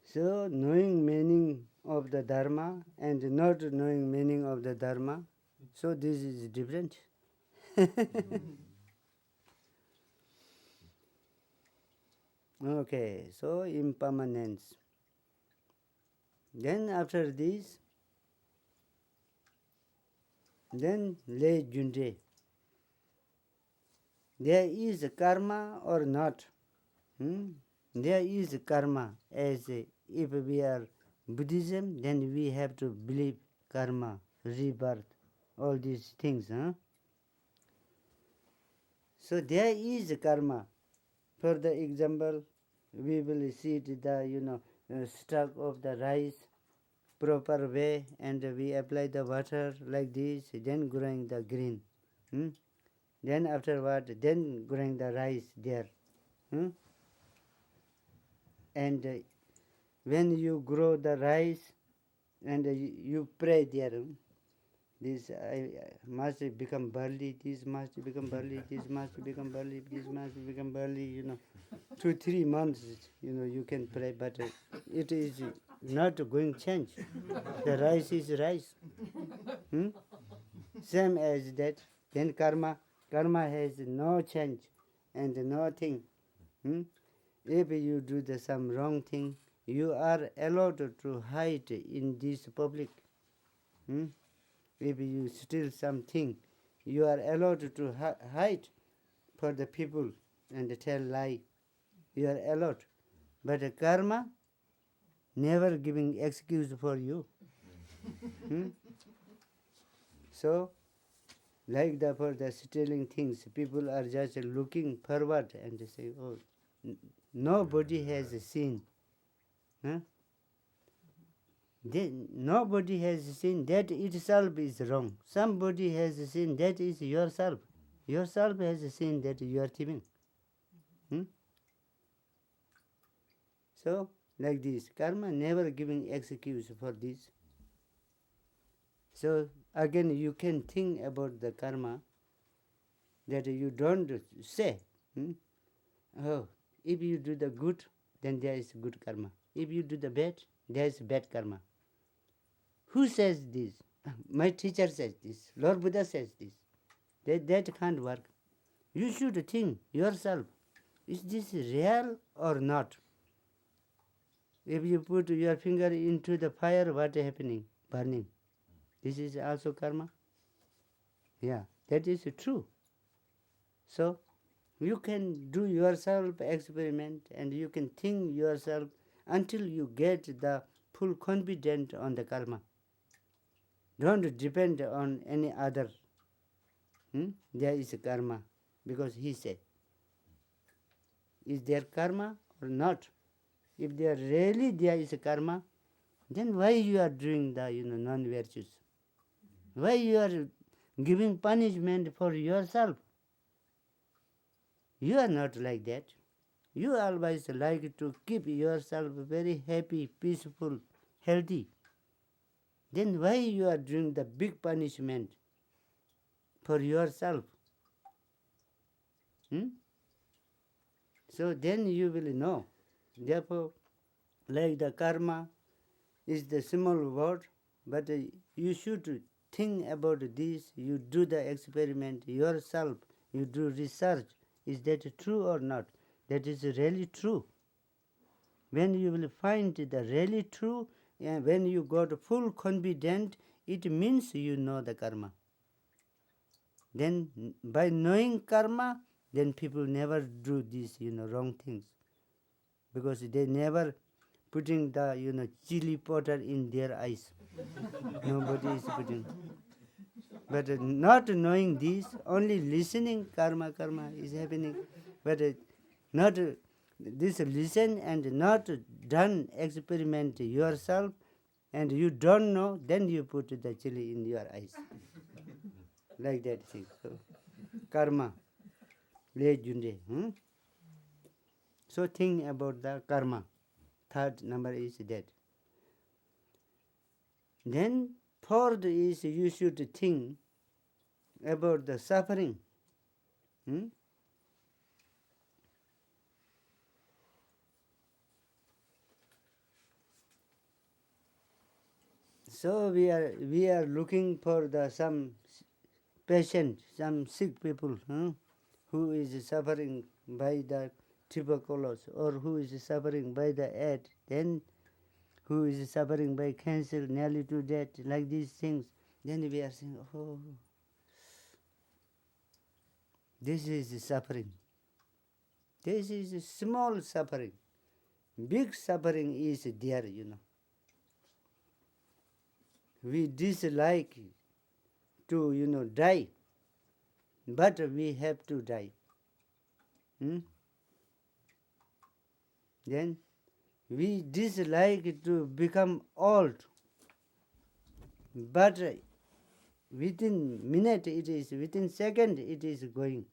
[SPEAKER 1] So knowing meaning of the Dharma and not knowing meaning of the Dharma, so this is different. Okay, so impermanence. Then after this, then le junde. There is karma or not? There is karma. As if we are Buddhism, then we have to believe karma, rebirth, all these things. So there is karma. For the example, we will see the stock of the rice proper way, and we apply the water like this, then growing the green. Then afterward, then growing the rice there. And when you grow the rice and you pray there, This must become barley, this must become barley, this must become barley, this must become barley, 2-3 months, you can pray, but it is not going to change. The rice is rice. Same as that. Then karma has no change and nothing. If you do some wrong thing, you are allowed to hide in this public. If you steal something, you are allowed to hide for the people and tell lie. You are allowed. But karma never giving excuse for you. So, like for the stealing things, people are just looking forward and they say, oh, nobody has seen. Nobody has seen, that itself is wrong. Somebody has seen, that is yourself. Yourself has seen that you are thieving. So, like this, karma never giving excuse for this. So, again, you can think about the karma that you don't say, oh, if you do the good, then there is good karma. If you do the bad, there is bad karma. Who says this? My teacher says this. Lord Buddha says this. That can't work. You should think yourself, is this real or not? If you put your finger into the fire, what is happening? Burning. This is also karma. Yeah, that is true. So, you can do yourself experiment and you can think yourself until you get the full confidence on the karma. Don't depend on any other. There is karma, because he said. Is there karma or not? If there really there is karma, then why you are doing the non-virtues? Why you are giving punishment for yourself? You are not like that. You always like to keep yourself very happy, peaceful, healthy. Then why you are doing the big punishment for yourself? So then you will know. Therefore, like the karma is the small word, but you should think about this. You do the experiment yourself. You do research. Is that true or not? That is really true. When you will find the really true, and when you got full confidence, it means you know the karma. Then by knowing karma, then people never do these wrong things, because they never putting the chili powder in their eyes. Nobody is putting. But not knowing this, only listening karma is happening. But not this listen and not done experiment yourself, and you don't know, then you put the chili in your eyes. Like that thing. So, karma. So think about the karma. Third number is that. Then fourth is you should think about the suffering. So we are looking for some patient, some sick people who is suffering by the tuberculosis, or who is suffering by the AIDS, then who is suffering by cancer, nearly to death, like these things. Then we are saying, oh, this is suffering. This is small suffering. Big suffering is there, We dislike to, die, but we have to die. Then we dislike to become old, but within minute it is, within second it is going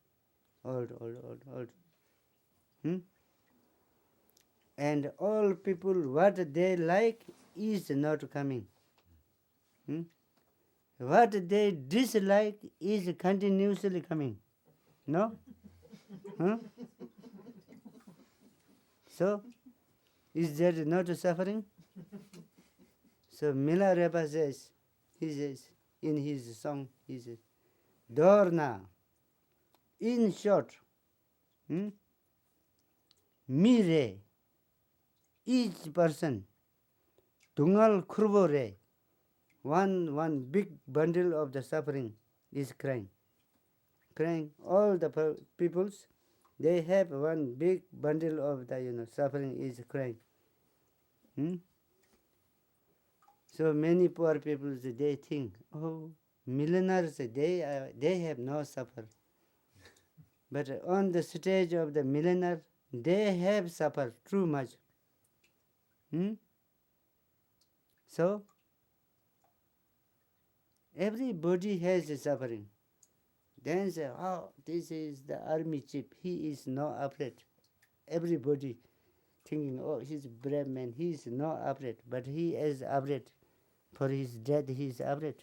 [SPEAKER 1] old. And all people, what they like is not coming. what they dislike is continuously coming. No? Huh? So, is there not suffering? So Mila Reba says, he says, in his song, he says, Dorna, in short, mire, each person, tungal kurbore, one big bundle of the suffering is crying. Crying, all the peoples, they have one big bundle of the suffering is crying. So many poor people, they think, oh, millionaires, they have no suffer. But on the stage of the millionaire, they have suffered too much. So, everybody has a suffering. Then say, oh, this is the army chief, he is not afraid. Everybody thinking, oh, he's a brave man, he is not afraid, but he is afraid. For his death, he is afraid.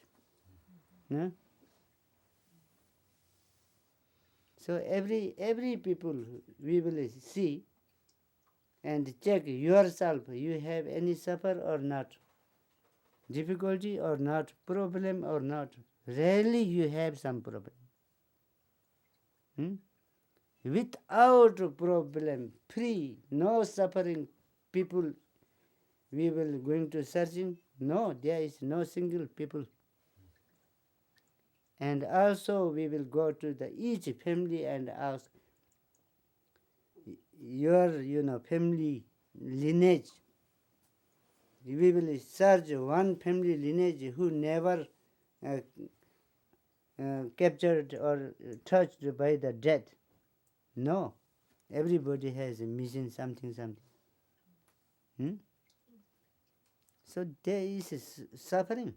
[SPEAKER 1] No? So every people we will see and check yourself, you have any suffer or not, difficulty or not, problem or not. Rarely you have some problem. Without problem, free, no suffering people, we will going to searching. No, there is no single people. And also we will go to each family and ask your family lineage. We will search one family lineage who never captured or touched by the death. No, everybody has missing something. So there is suffering.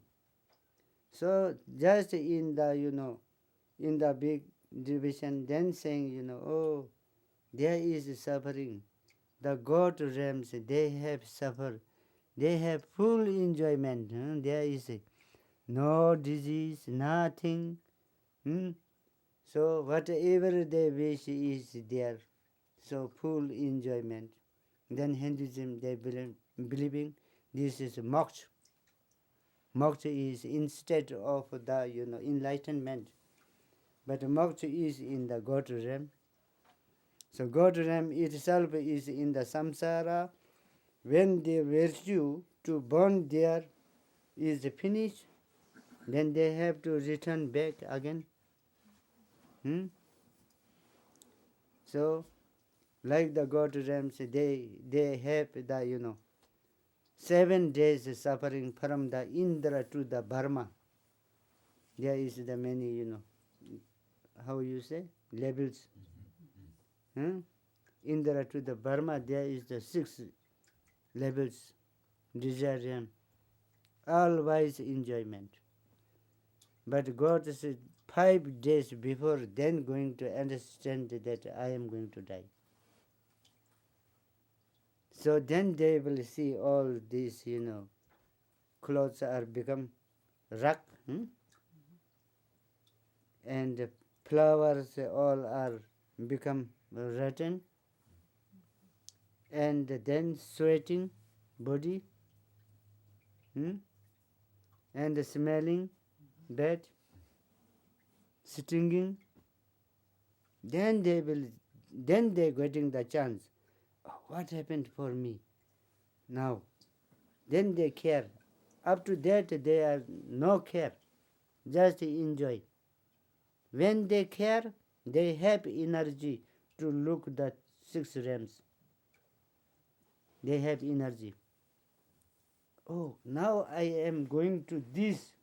[SPEAKER 1] So just in the in the big division, then saying oh, there is suffering. The God realms, they have suffered. They have full enjoyment. There is no disease, nothing. So whatever they wish is there. So full enjoyment. Then Hinduism, they believing this is moksha. Moksha is instead of the enlightenment. But moksha is in the God realm. So God realm itself is in the samsara. When the virtue to burn there is finished, then they have to return back again. So, like the God realms, they have the 7 days suffering from the Indra to the Burma. There is the many how you say, levels. Indra to the Burma, there is the 6 levels, desire, all wise enjoyment. But God said 5 days before, then going to understand that I am going to die. So then they will see all these, clothes are become rock, and flowers all are become rotten, and then sweating body, and smelling bad, stinging. Then they getting the chance. Oh, what happened for me now? Then they care. Up to that they are no care, just enjoy. When they care, they have energy to look the 6 realms. They have energy. Oh, now I am going to this.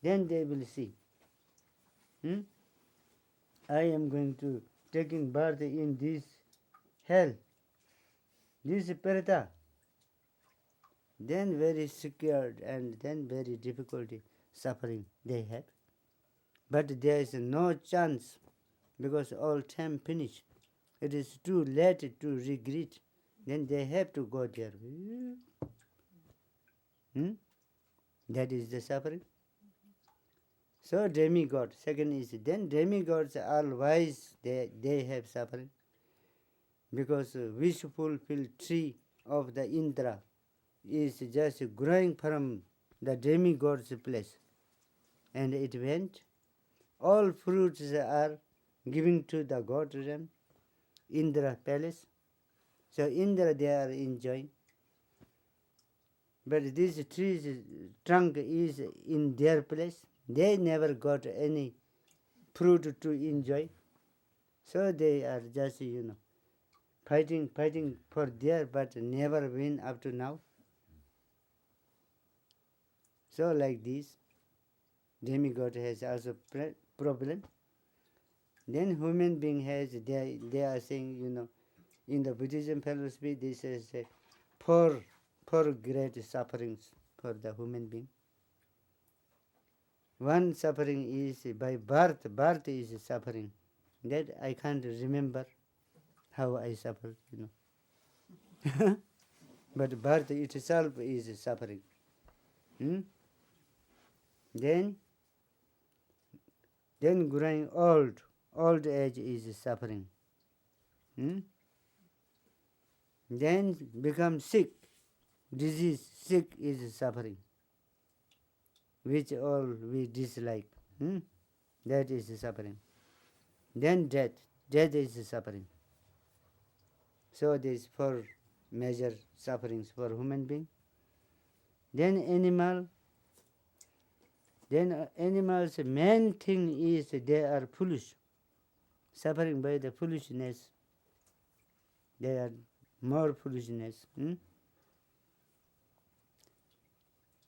[SPEAKER 1] Then they will see. I am going to taking birth in this hell, this Perita. Then very scared and then very difficulty, suffering they have. But there is no chance because all time finished. It is too late to regret. Then they have to go there. That is the suffering. So demigod. Second is, then demigods are wise, they have suffering. Because wishful tree of the Indra is just growing from the demigod's place. And it went. All fruits are giving to the god realm, Indra palace. So Indra they are enjoying. But this tree's trunk is in their place. They never got any fruit to enjoy. So they are just, fighting for there, but never win up to now. So like this, demigod has also problem. Then human being has, they are saying, in the Buddhism philosophy, this is four great sufferings for the human being. One suffering is by birth. Birth is suffering. That I can't remember how I suffered, But birth itself is suffering. Then growing old age is suffering. Then become sick, disease, sick is suffering, which all we dislike. That is suffering. Then death is suffering. So these four major sufferings for human being. Then animals, main thing is they are foolish, suffering by the foolishness. They are more foolishness.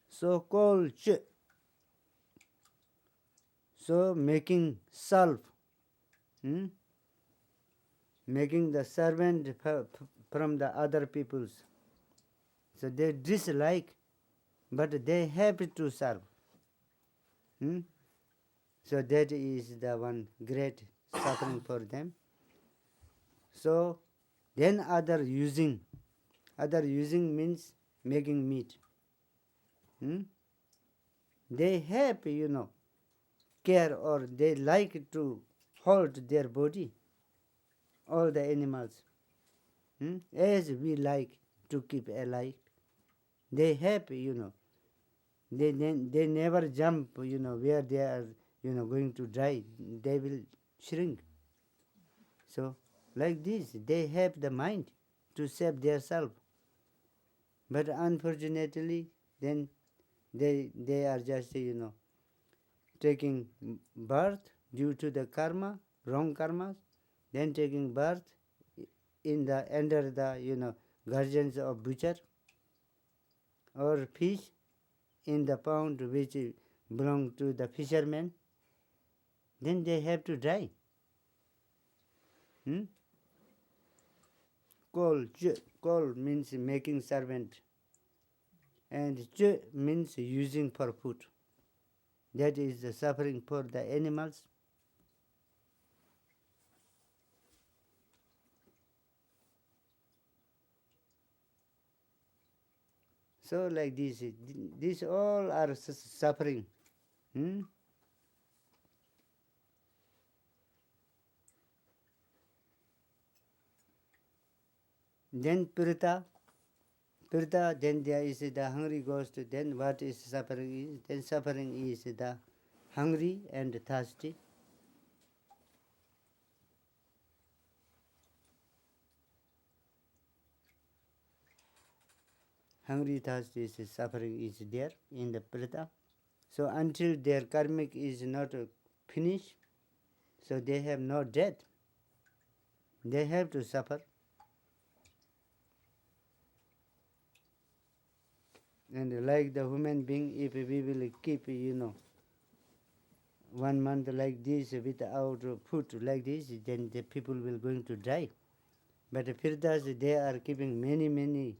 [SPEAKER 1] So-called so making self, making the servant from the other peoples. So they dislike, but they have to serve. So that is the one great suffering for them. So then other using means making meat. They have, care, or they like to hold their body, all the animals. As we like to keep alive. They have, they never jump, where they are, going to die. They will shrink. So, like this, they have the mind to save their self. But unfortunately, then they are just, taking birth due to the karma, wrong karmas, then taking birth under the, guardians of butcher, or fish in the pond which belong to the fishermen. Then they have to die. Kol means making servant, and ch means using for food. That is the suffering for the animals. So like this, these all are suffering. Then Pirta, then there is the hungry ghost. Then what is suffering is? Then suffering is the hungry and thirsty. Hungry, thirsty is suffering is there in the Pirta. So until their karmic is not finished, so they have no death. They have to suffer. And like the human being, if we will keep, 1 month like this without food like this, then the people will going to die. But the Pirtas, they are keeping many,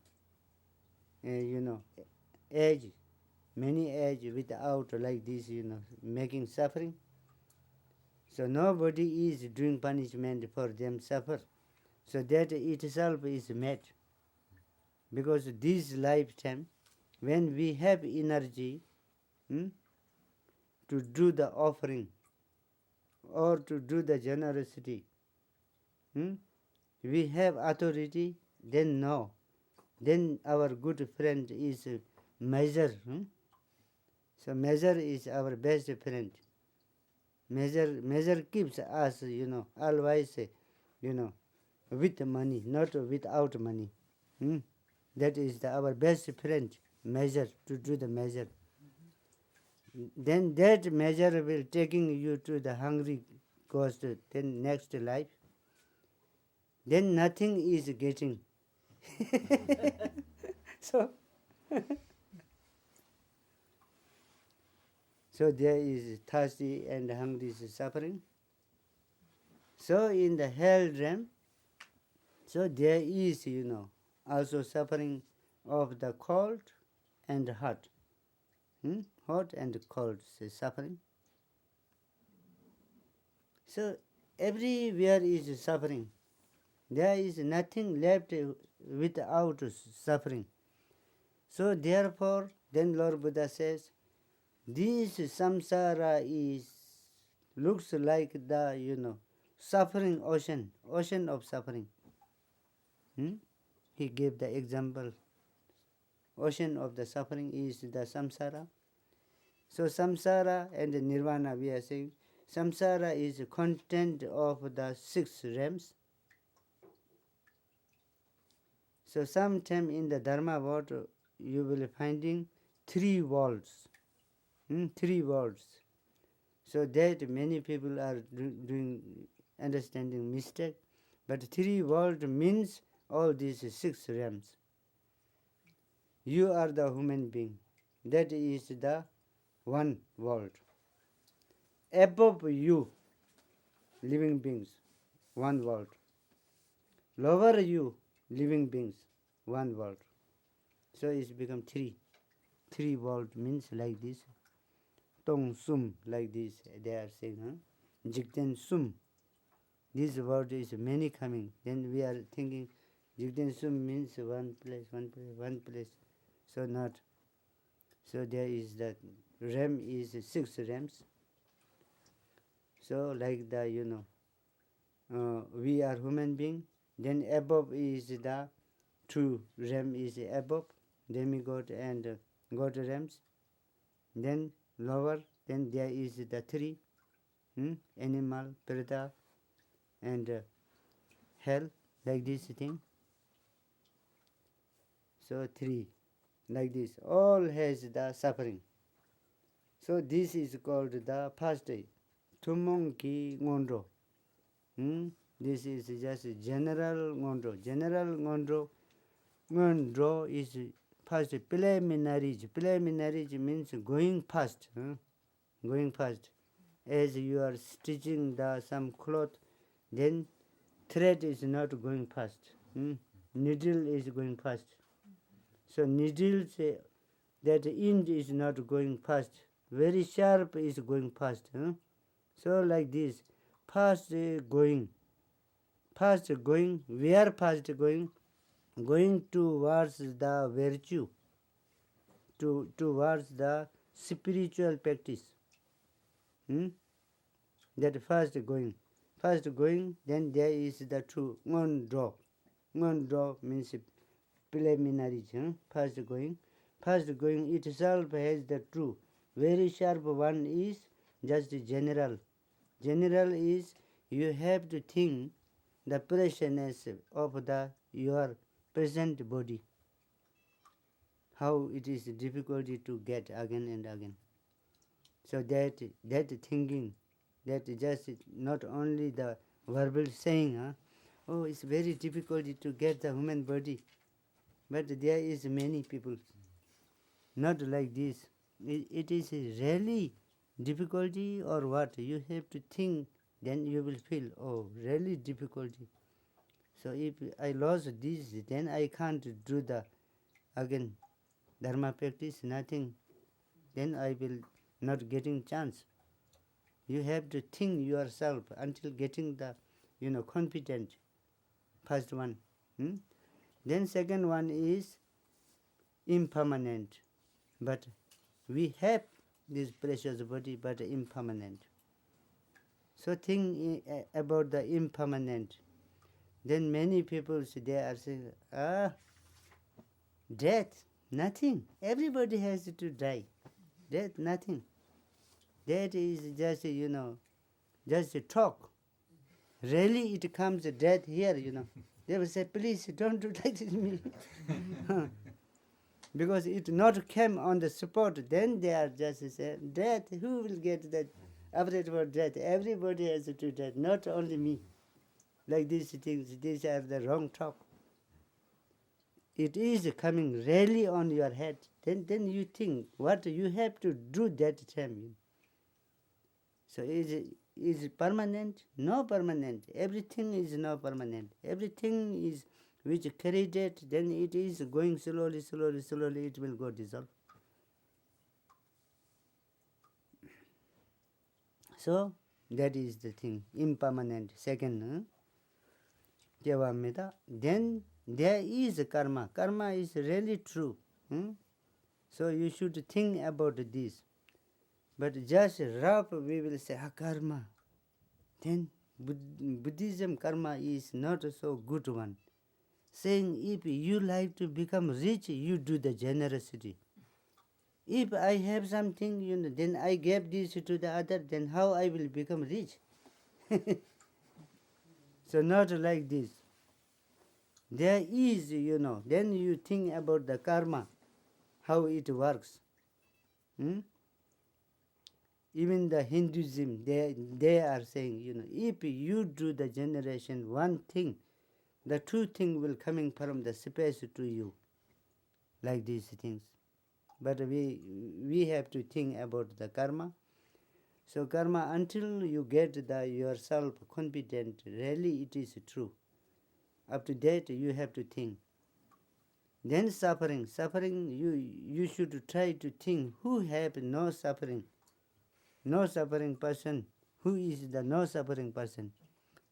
[SPEAKER 1] age without like this, making suffering. So nobody is doing punishment for them suffer. So that itself is made. Because this lifetime, when we have energy to do the offering or to do the generosity. We have authority, then no. Then our good friend is measure. So measure is our best friend. Measure keeps us, always, with money, not without money. That is our best friend, measure, to do the measure. Then that measure will taking you to the hungry ghost, then next life. Then nothing is getting. So, so there is thirsty and hungry suffering. So in the hell realm, so there is, also suffering of the cold and hot. Hot and cold suffering. So everywhere is suffering. There is nothing left without suffering. So therefore, then Lord Buddha says, this samsara looks like the, suffering ocean of suffering. He gave the example. Ocean of the suffering is the samsara. So samsara and nirvana, we are saying, samsara is content of the 6 realms. So sometime in the Dharma world, you will be finding 3 worlds. 3 worlds. So that many people are doing understanding mistake. But 3 world means all these 6 realms. You are the human being. That is the 1 world. Above you, living beings, 1 world. Lower you, living beings, 1 world. So it's become 3. 3 world means like this. Tong sum, like this, they are saying. Jigten sum. This word is many coming. Then we are thinking Jigten sum means one place. So not. So there is that realm is 6 realms. So like the, we are human being. Then above is the 2 realm is above, demigod and god realms. Then lower, then there is the 3, animal, preta, and hell, like this thing. So 3, like this, all has the suffering. So this is called the first Tumong ki Ngondro. This is just general Ngondro. General Ngondro. Ngondro is first preliminaries. Preliminaries means going fast. Going fast. As you are stitching some cloth, then thread is not going fast. Needle is going fast. So needles, that end is not going fast. Very sharp is going fast. So like this, fast going. Fast going, where fast going? Going towards the virtue, towards the spiritual practice. That fast going. Fast going, then there is the 2, Ngondro. Ngondro means preliminaries. Fast going. Fast going itself has the 2. Very sharp one is just general. General is you have to think the preciousness of your present body. How it is difficult to get again and again. So that thinking, that just not only the verbal saying, oh, it's very difficult to get the human body. But there is many people not like this. It is really difficulty or what? You have to think, then you will feel, oh, really difficulty. So if I lost this, then I can't do the again Dharma practice, nothing. Then I will not getting chance. You have to think yourself until getting the, confident. First one. Then second one is impermanent. But we have this precious body, but impermanent. So think about the impermanent. Then many people, they are saying, death, nothing. Everybody has to die. Death, nothing. That is just, just a talk. Really, it comes death here, They will say, please don't do that to me. Because it not came on the spot, then they are just saying, death, who will get that? After for death, everybody has to die, not only me. Like these things, these are the wrong talk. It is coming really on your head. Then you think what you have to do that time. So is permanent? No permanent. Everything is no permanent. Everything is which created, then it is going slowly, it will go dissolve. So that is the thing, impermanent. Second, then there is karma. Karma is really true. So you should think about this. But just rough, we will say, karma. Then Buddhism karma is not so good one. Saying if you like to become rich, you do the generosity. If I have something, then I gave this to the other, then how I will become rich? So not like this. There is, then you think about the karma, how it works. Even the Hinduism, they are saying, if you do the generation one thing, the two things will coming from the space to you, like these things. But we have to think about the karma. So karma, until you get yourself confident, really it is true. Up to that, you have to think. Then suffering, you should try to think who have no suffering person. Who is the no suffering person?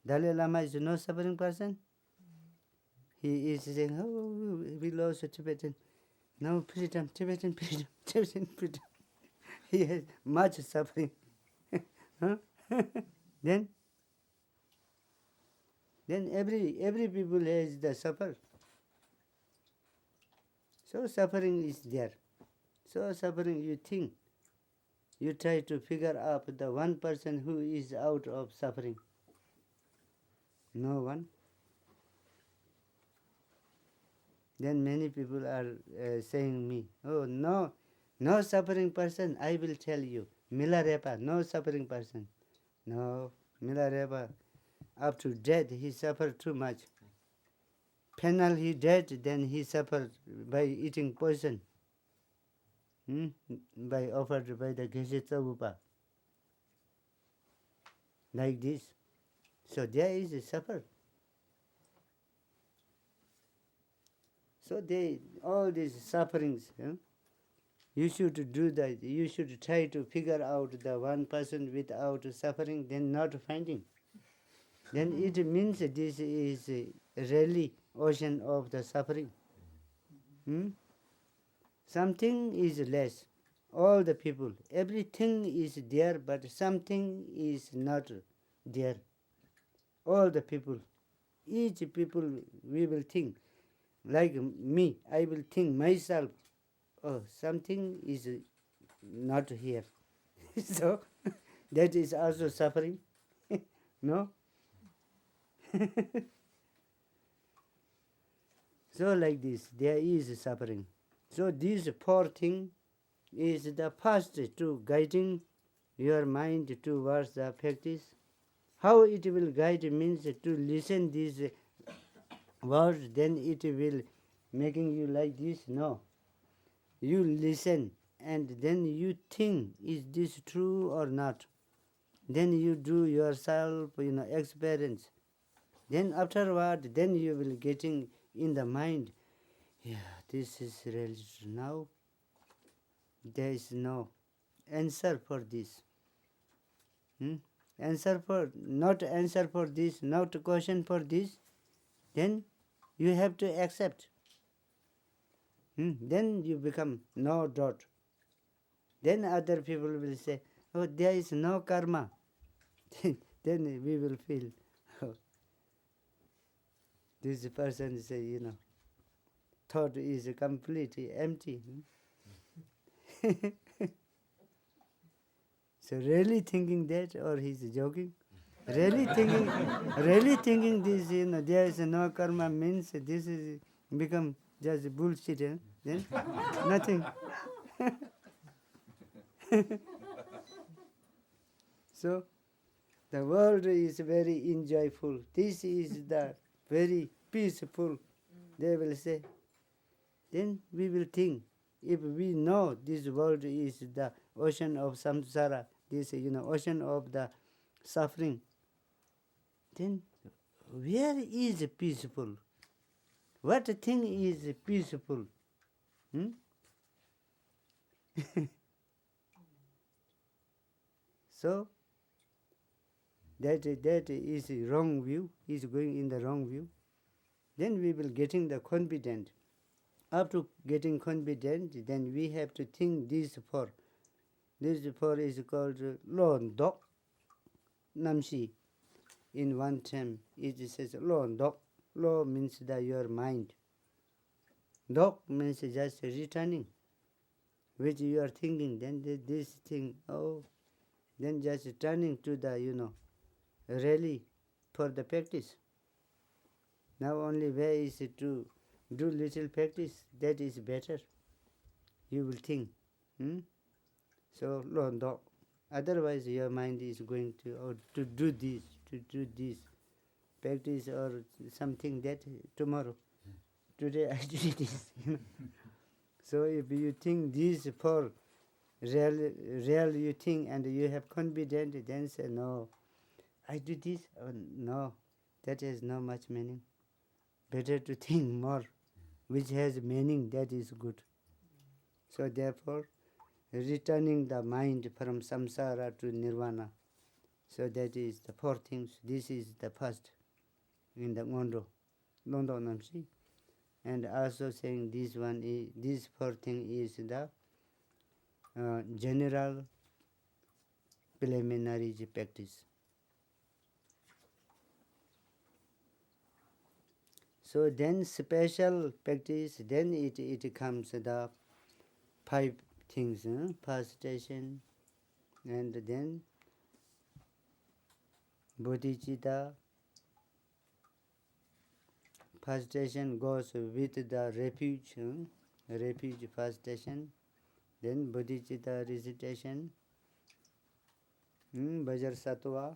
[SPEAKER 1] Dalai Lama is a no suffering person. He is saying, we lost Tibetan. Now freedom, Tibetan freedom. He has much suffering. Then every people has the suffer. So suffering is there. So suffering, you think. You try to figure out the one person who is out of suffering. No one. Then many people are saying me, no suffering person, I will tell you. Milarepa, no suffering person. No, Milarepa, up to death, he suffered too much. Penal he dead, then he suffered by eating poison. By offered by the Geshe-tsavupa. Like this. So there is a suffer. So all these sufferings, you should do that. You should try to figure out the one person without suffering, then not finding. Then it means this is really ocean of the suffering. Something is less. All the people, everything is there, but something is not there. All the people, each people, we will think. Like me, I will think myself, something is not here. So that is also suffering. No? So like this, there is suffering. So this four thing is the first to guiding your mind towards the practice. How it will guide means to listen these words, then it will making you like this. No. You listen and then you think, is this true or not? Then you do yourself, experience. Then afterward, then you will getting in the mind, this is really true. Now there is no answer for this. Answer for this, not question for this, then you have to accept. Then you become no doubt. Then other people will say, oh, there is no karma. Then we will feel, oh, this person is, thought is completely empty. So really thinking that, or he's joking? Really thinking this, there is no karma means this is become just bullshit. Then nothing. So the world is very enjoyable. This is the very peaceful. They will say. Then we will think. If we know this world is the ocean of samsara, this ocean of the suffering, then where is peaceful? What thing is peaceful? So that is wrong view. Is going in the wrong view. Then we will getting the confident. After getting confident, then we have to think these four. This four is called Ngondro Namshi. In one term, it says Ngondro. Lo means your mind. Dok means just returning, which you are thinking. Then this thing, then just turning to the, really for the practice. Now only way is to do little practice. That is better. You will think. So Ngondro. Otherwise, your mind is going to do this, practice or something that tomorrow. Today I do this. So if you think these four real you think and you have confidence, then say no, I do this. Oh, no, that has no much meaning. Better to think more, which has meaning. That is good. So therefore, returning the mind from samsara to nirvana. So that is the four things. This is the first in the Ngondro Namshi. And also saying this four thing is the general preliminary practice. So then special practice, then it comes the 5 things, first station, and then bodhicitta. First station goes with the refuge, refuge first station, then bodhicitta recitation, Bhajar Sattva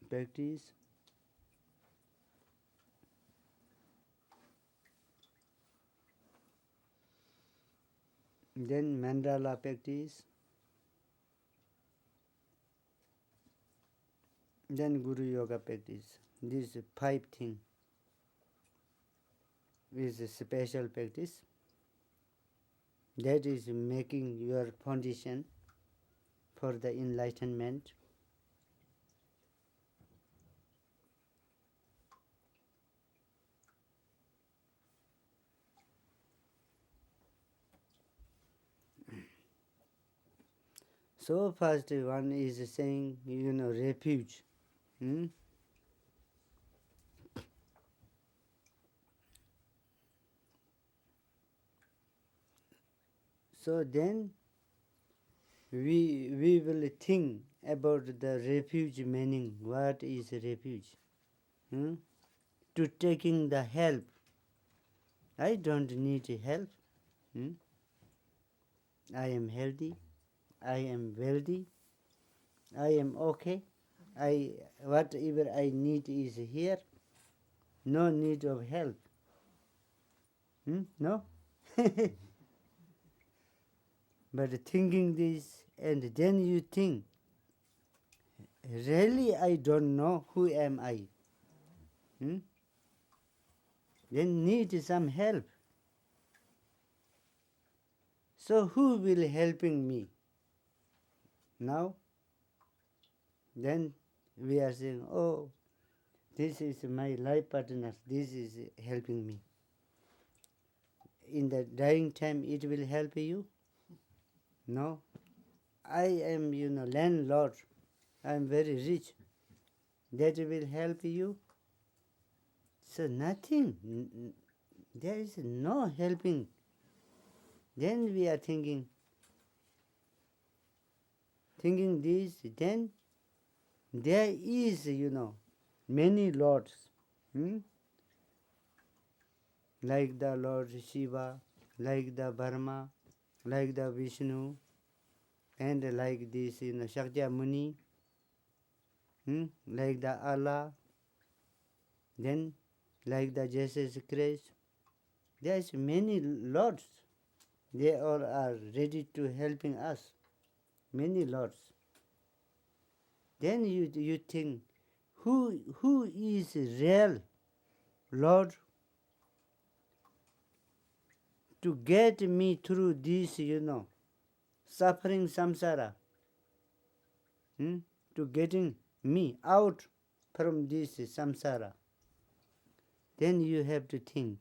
[SPEAKER 1] practice, then mandala practice, then Guru Yoga practice. These 5 things is a special practice. That is making your foundation for the enlightenment. So first one is saying, refuge. So then we will think about the refuge meaning. What is refuge? To taking the help. I don't need help. I am healthy. I am wealthy. I am okay. Whatever I need is here. No need of help. No? But thinking this, and then you think, really I don't know who am I. Then need some help. So who will helping me? Now, then we are saying, oh, this is my life partner, this is helping me. In the dying time, it will help you? No, I am, landlord. I am very rich. That will help you. So nothing. There is no helping. Then we are thinking this, then there is, many lords. Like the Lord Shiva, like the Brahma, like the Vishnu, and like this, Shakya Muni, like the Allah, then like the Jesus Christ. There is many lords. They all are ready to helping us. Many lords. Then you think, who is real Lord to get me through this, suffering samsara, to getting me out from this samsara? Then you have to think,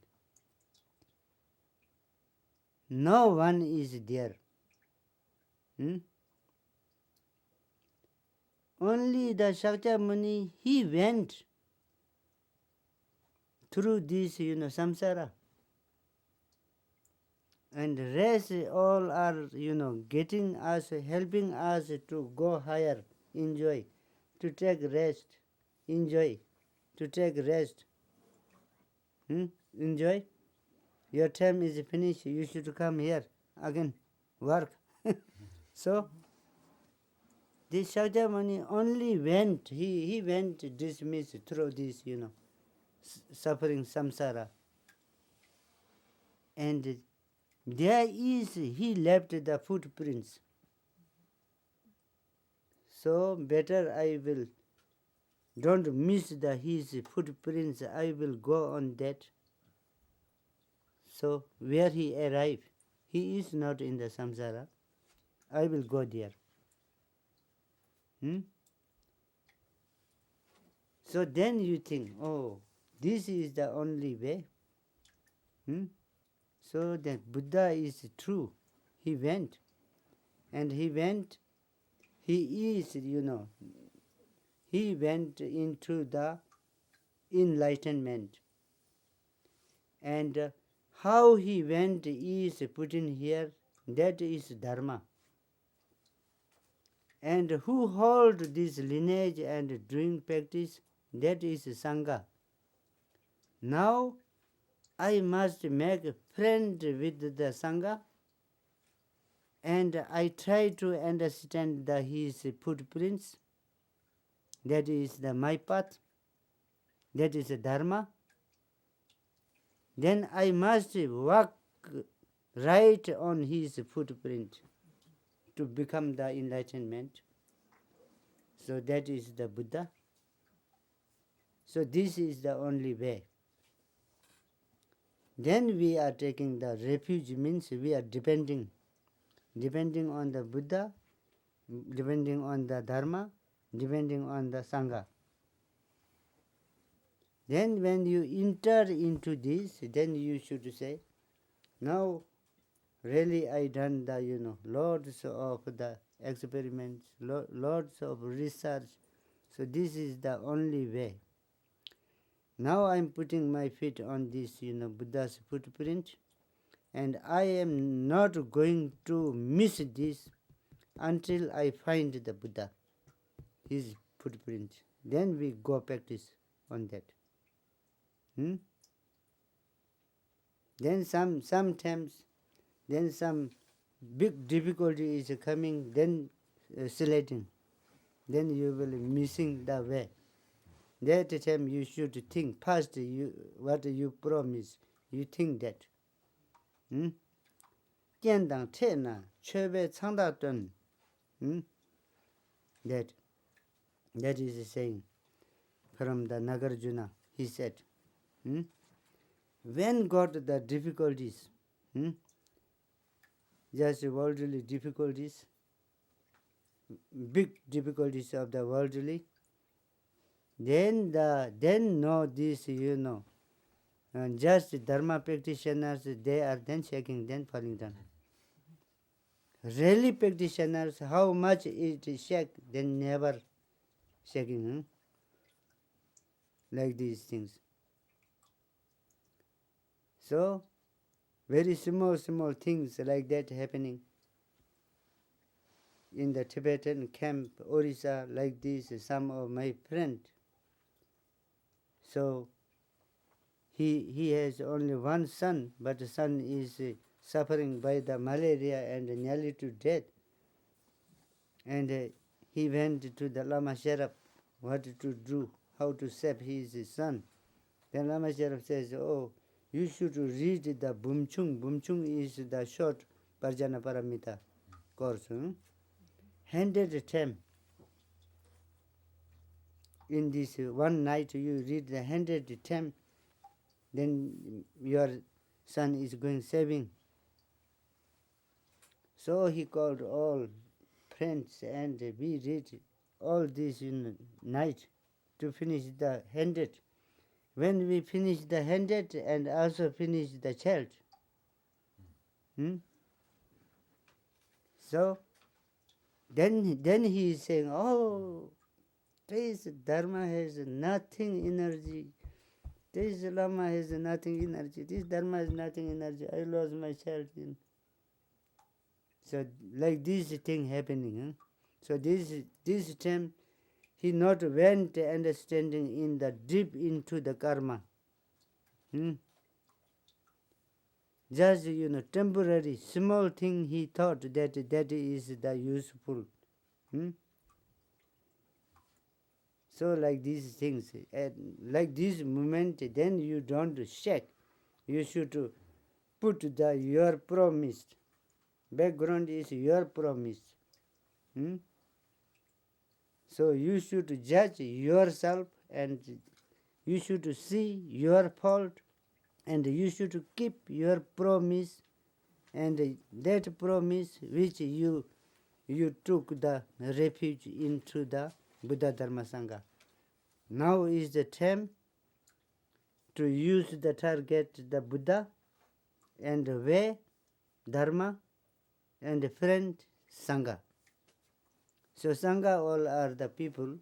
[SPEAKER 1] no one is there. Only the Shakyamuni, he went through this, samsara. And rest all are, getting us, helping us to go higher, enjoy, to take rest, enjoy, to take rest. Enjoy. Your time is finished. You should come here again, work. So, this Shakyamuni only went, he went dismissed through this, suffering samsara. And there is, he left the footprints. So better I will, don't miss his footprints, I will go on that. So where he arrived, he is not in the samsara, I will go there. So then you think, oh, this is the only way. So that Buddha is true. He went. And he went, he is, he went into the enlightenment. And how he went is put in here, that is Dharma. And who hold this lineage and doing practice, that is Sangha. Now I must make a friend with the Sangha, and I try to understand his footprints. That is my path. That is Dharma. Then I must walk right on his footprint to become the enlightenment. So that is the Buddha. So this is the only way. Then we are taking the refuge, means we are depending on the Buddha, depending on the Dharma, depending on the Sangha. Then when you enter into this, then you should say, now really I done the, loads of the experiments, loads of research. So this is the only way. Now I am putting my feet on this, Buddha's footprint, and I am not going to miss this until I find the Buddha, his footprint. Then we go practice on that. Then sometimes, then some big difficulty is coming, then slating. Then you will be missing the way. That time you should think first what you promise. You think that. Jiandang che na chebe changda dun. That is saying from the Nagarjuna. He said, when got the difficulties, just worldly difficulties, big difficulties of the worldly, then know this, and just Dharma practitioners, they are then shaking, then falling down. really practitioners, how much it shake, then never shaking, like these things. So, very small things like that happening in the Tibetan camp, Orissa, like this, some of my friends. So, he has only one son, but the son is suffering by the malaria and nearly to death. And he went to the Lama Sherab, what to do, how to save his son. Then Lama Sherab says, oh, you should read the Bumchung. Bumchung is the short Parjana Paramita course. 100 times. In this one night you read the 100 times, then your son is going saving. So he called all friends and we read all this in night to finish the 100. When we finish the 100 and also finish the child. So then he is saying, oh, this Dharma has nothing energy. This Lama has nothing energy. This Dharma has nothing energy. I lost my child. So like this thing happening. So this time he not went understanding in the deep into the karma. Just temporary small thing he thought that is the useful. So like these things, like this moment, then you don't shake. You should put your promise. Background is your promise. So you should judge yourself and you should see your fault and you should keep your promise, and that promise which you took the refuge into the Buddha Dharma Sangha. Now is the time to use the target, the Buddha, and way, Dharma, and friend, Sangha. So Sangha all are the people,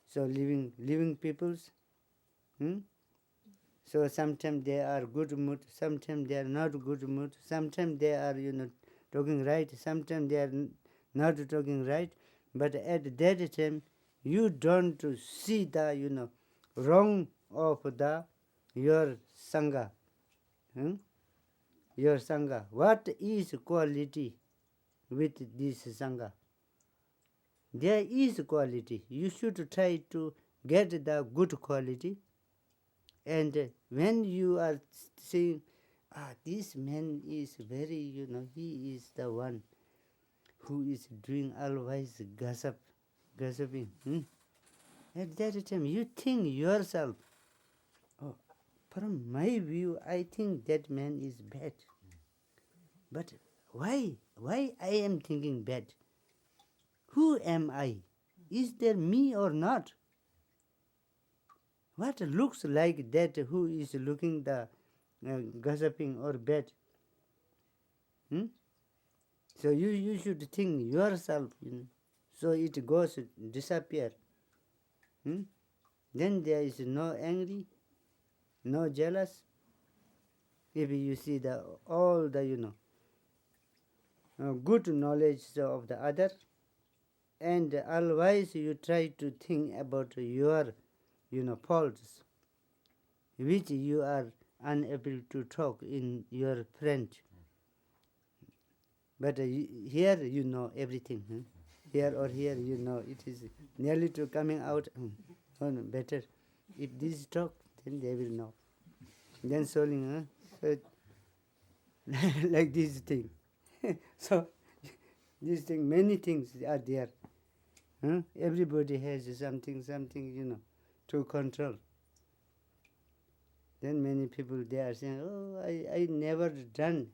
[SPEAKER 1] so living peoples. So sometimes they are good mood, sometimes they are not good mood, sometimes they are talking right, sometimes they are not talking right. But at that time, you don't see the wrong of your Sangha. Your Sangha. What is quality with this Sangha? There is quality. You should try to get the good quality. And when you are saying, this man is very, he is the one who is doing always gossiping. At that time, you think yourself, oh, from my view, I think that man is bad. But why? Why I am thinking bad? Who am I? Is there me or not? What looks like that who is looking the gossiping or bad? So you should think yourself, so it goes disappear. Then there is no angry, no jealous. If you see all the good knowledge of the other, and always you try to think about your faults, which you are unable to talk in your friend. But here everything. Here it is nearly to coming out. Better if this talk, then they will know. Then solving, so like this thing. So this thing, many things are there. Everybody has something to control. Then many people they are saying, oh, I never done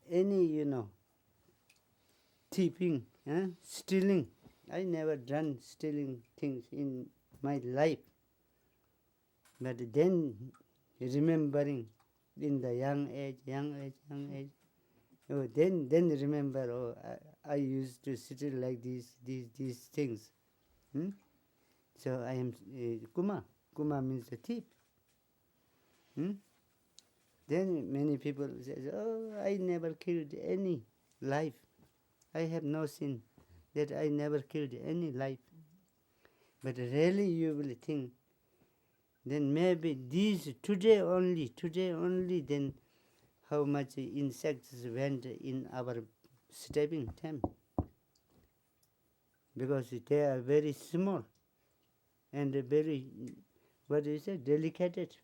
[SPEAKER 1] any thieving, stealing. I never done stealing things in my life. But then remembering in the young age, Oh, then remember, oh, I used to sit like these things. Hmm? So I am Kuma. Kuma means the thief. Hmm? Then many people say, oh, I never killed any life. I have no sin that I never killed any life. But really you will think, then maybe these today only, then how much insects went in our stepping time. Because they are very small and very, what do you say, delicate.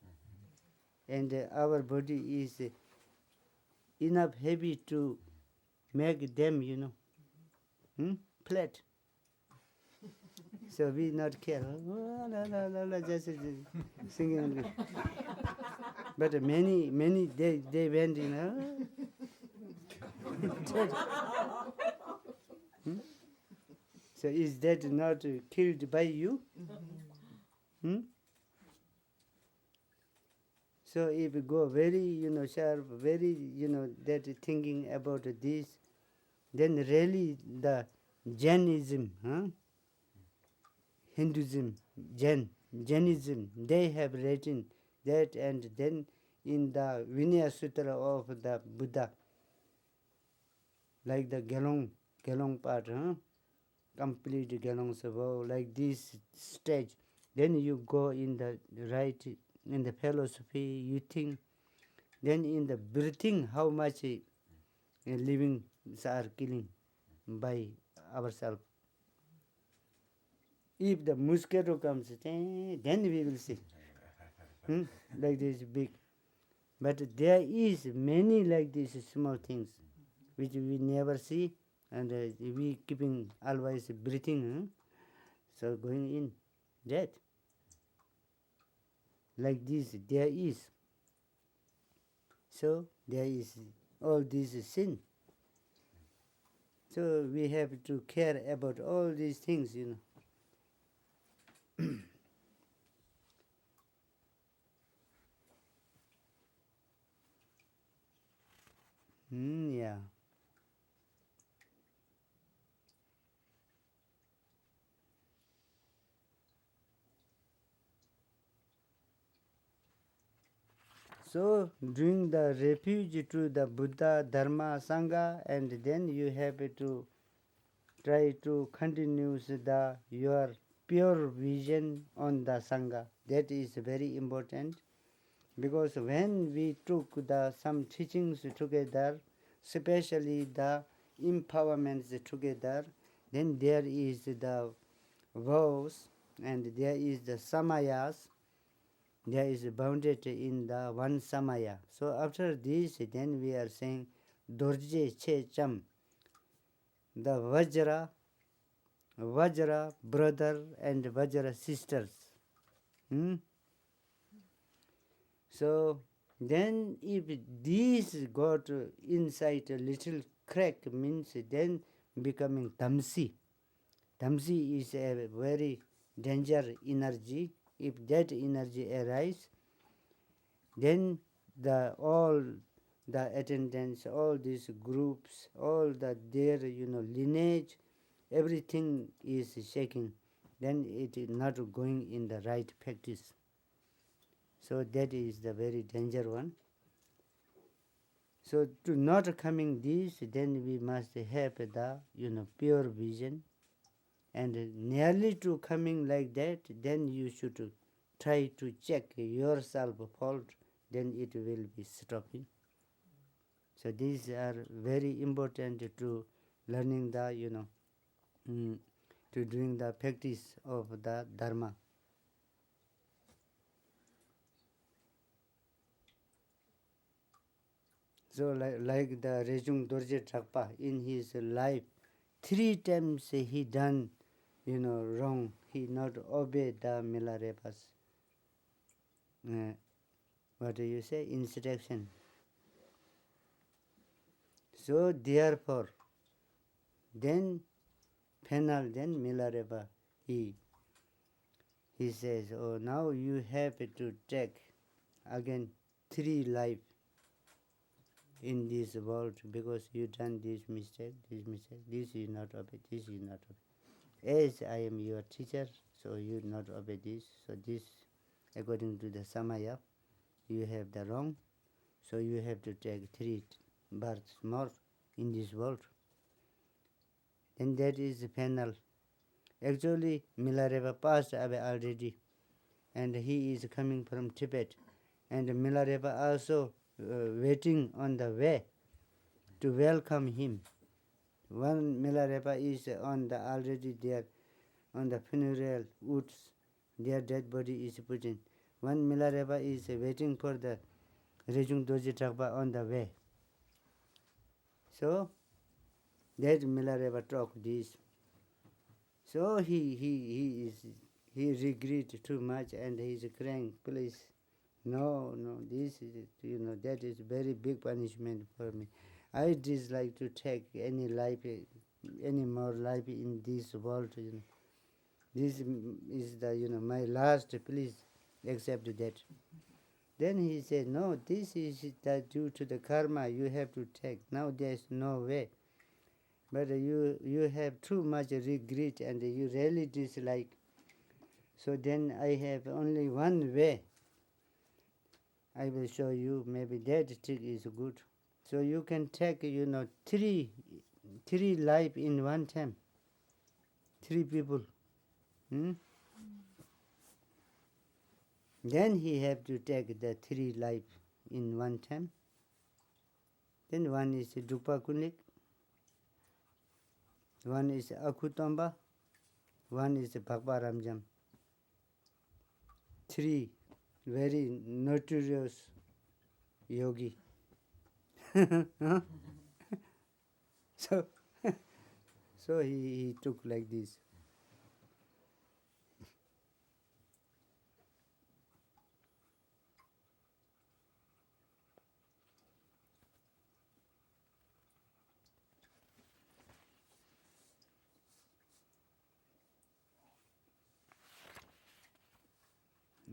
[SPEAKER 1] And our body is enough heavy to make them, flat. So we not care. Oh, la, just singing. But many they went in. So is that not killed by you? Hmm? So if you go very, sharp, very, that thinking about this, then really the Jainism, Hinduism, Jainism, they have written that, and then in the Vinaya Sutra of the Buddha, like the Gelong part, complete Gelong Savo, like this stage, then you go in the right, in the philosophy, you think, then in the breathing, how much living are killing by ourselves. If the mosquito comes, then we will see. Like this big. But there is many like these small things which we never see, and we keeping always breathing. So going in death. Like this, there is. So there is all this sin. So we have to care about all these things, Yeah. So doing the refuge to the Buddha, Dharma, Sangha, and then you have to try to continue your pure vision on the Sangha. That is very important, because when we took some teachings together, especially the empowerments together, then there is the vows and there is the samayas. There is bounded in the one samaya. So after this, then we are saying Dorje Che Cham, the Vajra brother and Vajra sisters. So then if these got inside a little crack, means then becoming Tamsi. Tamsi is a very danger energy. If that energy arises, then all the attendants, all these groups, all their lineage, everything is shaking. Then it is not going in the right practice. So that is the very danger one. So to not coming this, then we must have the pure vision, and nearly to coming like that, then you should try to check yourself fault, then it will be stopping. So these are very important to learning the to doing the practice of the Dharma. So like the Rejung Dorje Thakpa, in his life, 3 times he done wrong. He not obeyed the Milarepa's what do you say, instruction. So therefore, then penal, then Milarepa, he says, oh, now you have to take again 3 life. in this world because you done this mistake, this is not obey, this is not obey. As I am your teacher, so you not obey this. So this, according to the Samaya, you have the wrong. So you have to take 3 births more in this world. And that is penal. Actually, Milarepa passed away already, and he is coming from Tibet. And Milarepa also waiting on the way to welcome him. One Milarepa is on the already there on the funeral woods. Their dead body is put in. One Milarepa is waiting for the Rejung Doji Trakpa on the way. So that Milarepa talk this. So he regret too much and he is crying, please. No, this is, that is very big punishment for me. I dislike to take any more life in this world. This is the, my last, please accept that. Then he said, no, this is due to the karma you have to take. Now there's no way. But you have too much regret and you really dislike. So then I have only one way. I will show you, maybe that trick is good. So you can take, three life in one time. 3 people. Then he have to take the 3 life in one time. Then one is Dupa Kunik, one is Akutamba, one is Bhakpa Ramjam. 3 very notorious yogi. So he took like this.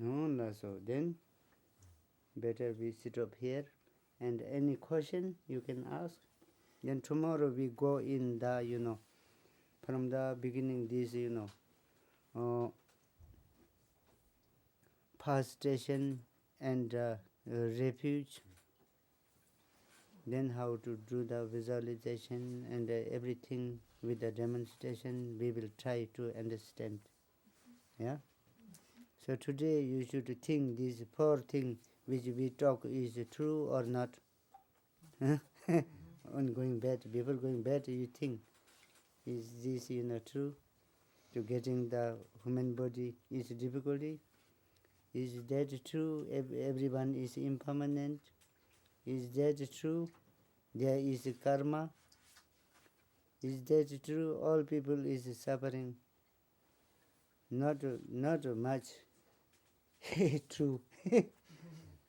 [SPEAKER 1] No, so then better we sit up here and any question you can ask. Then tomorrow we go in the, from the beginning this, past station and refuge. Then how to do the visualization and everything with the demonstration we will try to understand. Yeah? So today you should think these 4 things which we talk is true or not. On going bed, before going bed you think, is this true? To getting the human body is difficulty? Is that true? Everyone is impermanent? Is that true? There is karma? Is that true? All people is suffering? Not much. True.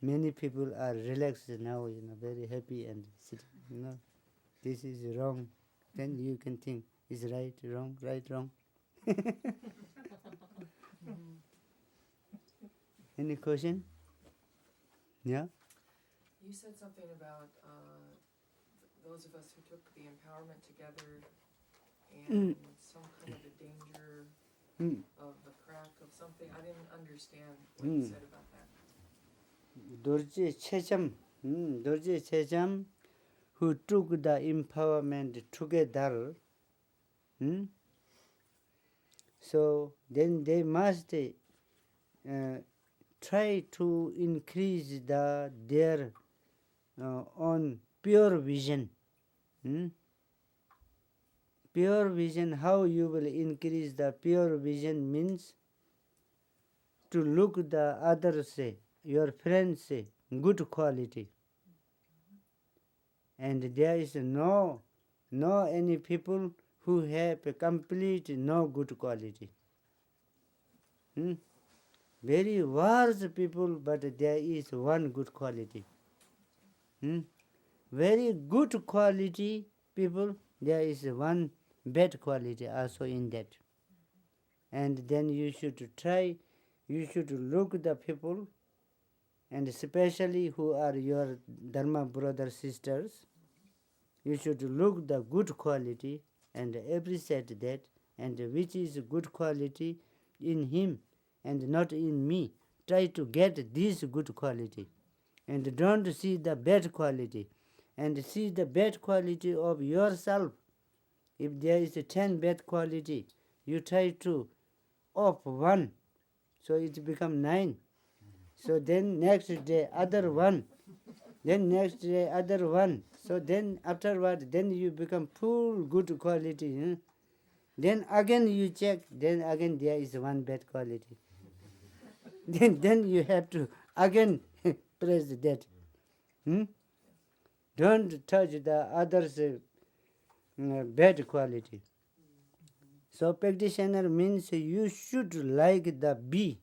[SPEAKER 1] Many people are relaxed now, very happy and sitting. This is wrong. Then you can think, is right, wrong, right, wrong. Any question? Yeah?
[SPEAKER 2] You said something about those of us who took the empowerment together and some kind of a danger of the crack of something. I didn't understand what you said about that.
[SPEAKER 1] Dorje Checham, who took the empowerment together, so then they must try to increase their own pure vision. Pure vision, how you will increase the pure vision means to look the others, your friends, good quality. And there is no any people who have a complete no good quality. Very worse people, but there is one good quality. Very good quality people, there is one bad quality also in that. And then you should try, you should look the people and especially who are your Dharma brothers, sisters, you should look the good quality and appreciate that, and which is good quality in him and not in me. Try to get this good quality and don't see the bad quality, and see the bad quality of yourself. If there is 10 bad quality, you try to off one, so it become 9. So then next day other one, then next day other one. So then afterward, then you become full good quality. Then again you check, then again there is one bad quality. then you have to again press that. Don't touch the others' bad quality. So practitioner means you should like the bee.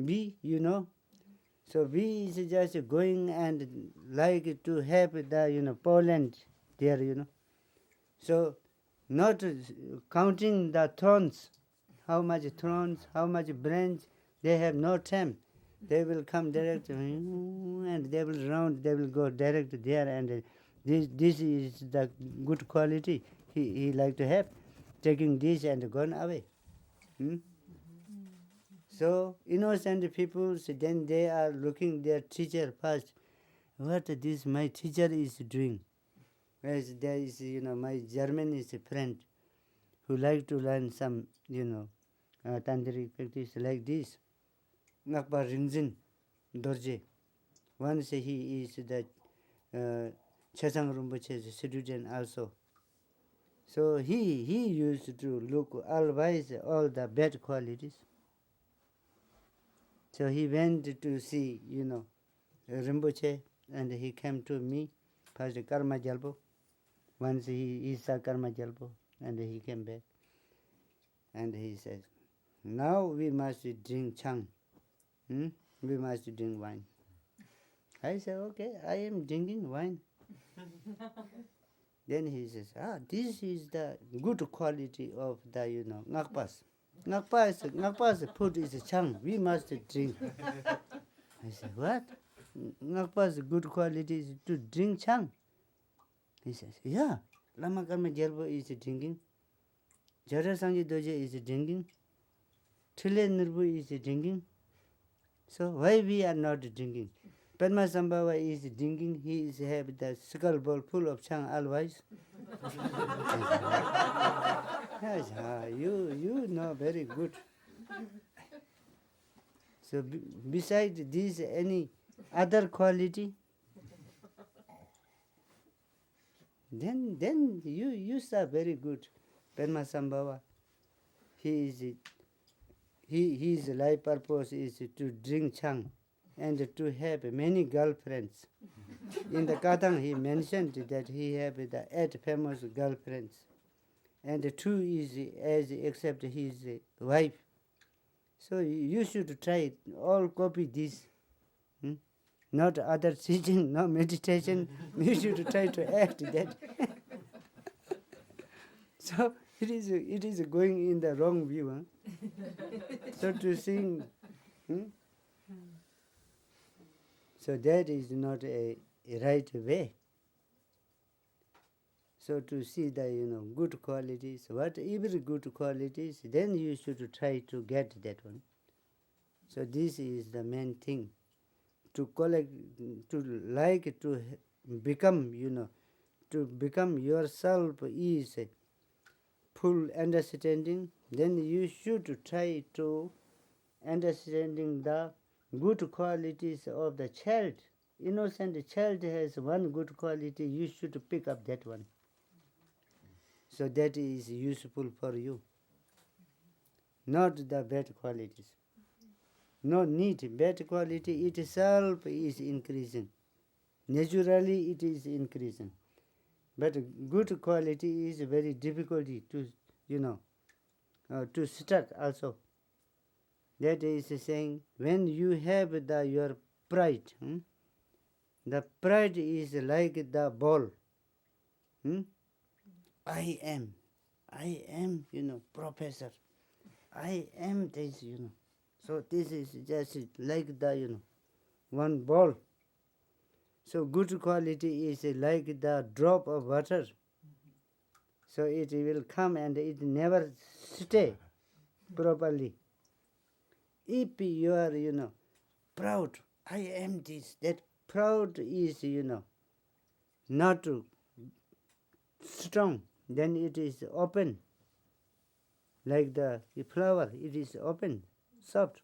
[SPEAKER 1] Bee, So bee is just going and like to have the pollen there. So not counting the thorns, how much thorns, how much branch, they have no time. They will come direct and they will round, they will go direct there, and this is the good quality he like to have, taking this and gone away. So innocent people, then they are looking their teacher first. What this my teacher is doing? Whereas there is my German friend who like to learn some tantric practice like this. Ngakpa Rinzin Dorje. Once he is the Chasang Rinpoche's student also. So he used to look always all the bad qualities. So he went to see, Rinpoche, and he came to me, first Karma Jalpo. Once he saw Karma Jalpo, and he came back. And he says, now we must drink chang. We must drink wine. I said, okay, I am drinking wine. Then he says, this is the good quality of the, ngakpas. Ngakpas food is chang. We must drink. I said, what? Ngakpas good quality is to drink chang. He says, yeah. Lama Karma Jelbo is drinking. Jara Sangye Doje is drinking. Tule Nirbu is drinking. So why we are not drinking? Padma Sambhava is drinking. He is have the skull bowl full of chang always. Yes, you know very good. So besides this, any other quality? Then you are very good. Padma Sambhava. His life purpose is to drink chang and to have many girlfriends. In the Katang he mentioned that he have the 8 famous girlfriends, and 2 is as except his wife. So you should try it. All copy this. Not other teaching, no meditation. You should try to act that. So it is going in the wrong view. So to sing, so that is not a right way. So to see the good qualities, whatever good qualities, then you should try to get that one. So this is the main thing. To collect, to like to become, to become yourself is full understanding. Then you should try to understanding the good qualities of the child. Innocent child has one good quality, you should pick up that one. So that is useful for you. Not the bad qualities. No need. Bad quality itself is increasing. Naturally it is increasing. But good quality is very difficult to, to start also. That is saying, when you have your pride, the pride is like the ball. I am, professor. I am this, So this is just like the, one bowl. So good quality is like the drop of water. So it will come and it never stay properly. If you are, proud, I am this, that proud is, not strong, then it is open. Like the flower, it is open, soft.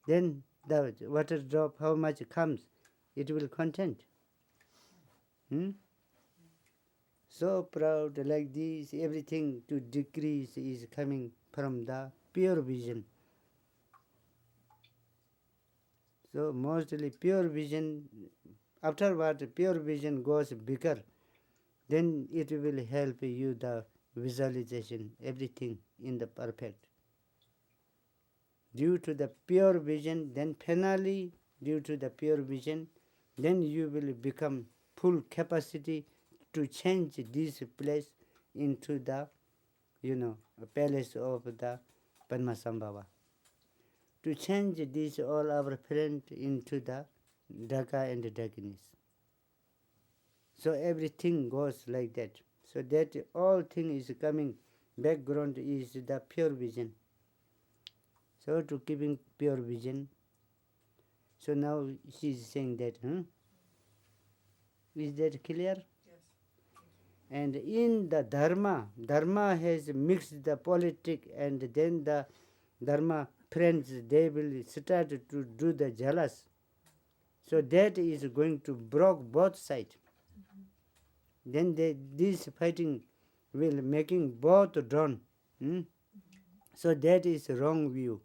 [SPEAKER 1] Then the water drop, how much comes, it will content. So proud like this, everything to decrease is coming from the pure vision. So mostly pure vision, afterward pure vision goes bigger, then it will help you the visualization, everything in the perfect. Due to the pure vision, then finally due to the pure vision, then you will become full capacity to change this place into the, palace of the Padmasambhava. To change this all our friend into the Dhaka and Dhakinis. So everything goes like that. So that all thing is coming, background is the pure vision. So to keeping pure vision. So now she is saying that, Is that clear? And in the dharma has mixed the politics, and then the dharma friends, they will start to do the jealous. So that is going to break both sides. Then this fighting will making both down. So that is wrong view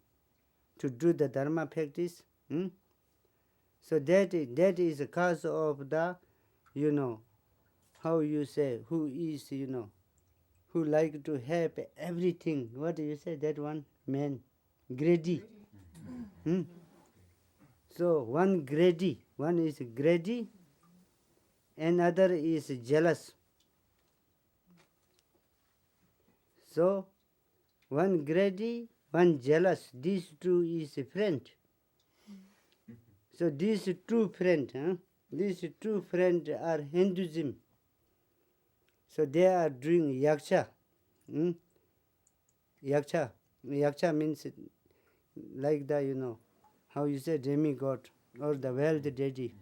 [SPEAKER 1] to do the dharma practice. So that is the cause of the, how you say, who is, who like to have everything. What do you say, that one? Man, greedy. So one is greedy, another is jealous. So one greedy, one jealous, these two is a friend. So these two friends are Hinduism. So they are doing yaksha. Yaksha means like the, how you say, demigod or the world deity.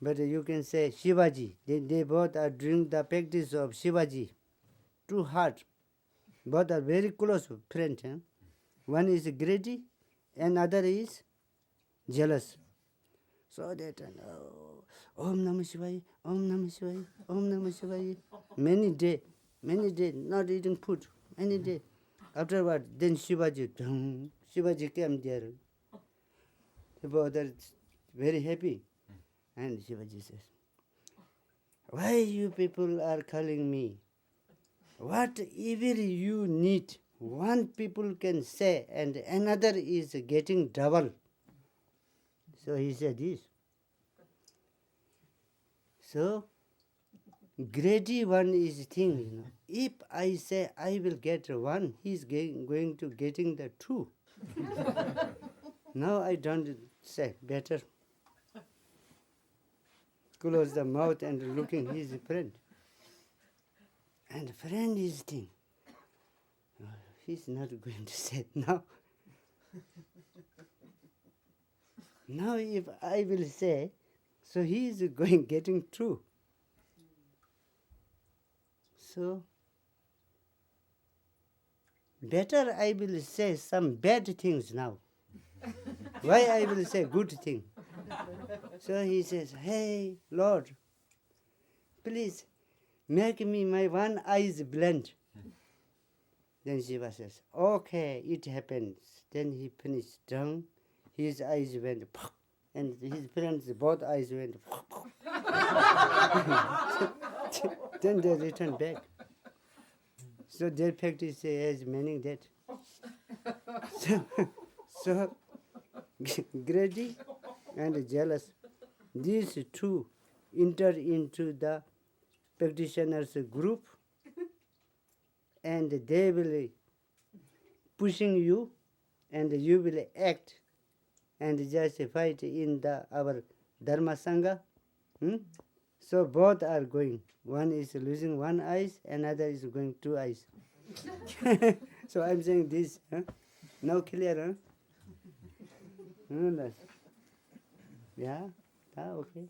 [SPEAKER 1] But you can say Shivaji. They both are doing the practice of Shivaji. Too hard. Both are very close friends. One is greedy, another is jealous. So that, Om Namah Shivaya, Om Namah Shivaya, Om Namah Shivaya. Many days, not eating food, many days. Afterward, then Shivaji came there. The both are very happy. And Shivaji says, why you people are calling me? Whatever you need, one people can say, and another is getting double. So he said this. So, greedy one is thing, If I say I will get one, he's going to getting the two. Now I don't say, better close the mouth and looking his friend. And friend is thing. He's not going to say now. Now if I will say, so he is getting two. So better I will say some bad things now. Why I will say good thing? So he says, hey, Lord, please make me my one eyes blind. Then Shiva says, okay, it happens. Then he finished down, his eyes went, and his friends, both eyes went. Then they return back. So their practice has meaning that. So greedy and jealous, these two enter into the practitioners group, and they will pushing you, and you will act and just fight in our Dharma Sangha. So both are going. One is losing one eye, another is going two eyes. So I'm saying this. Now clear, huh? Yeah? Okay.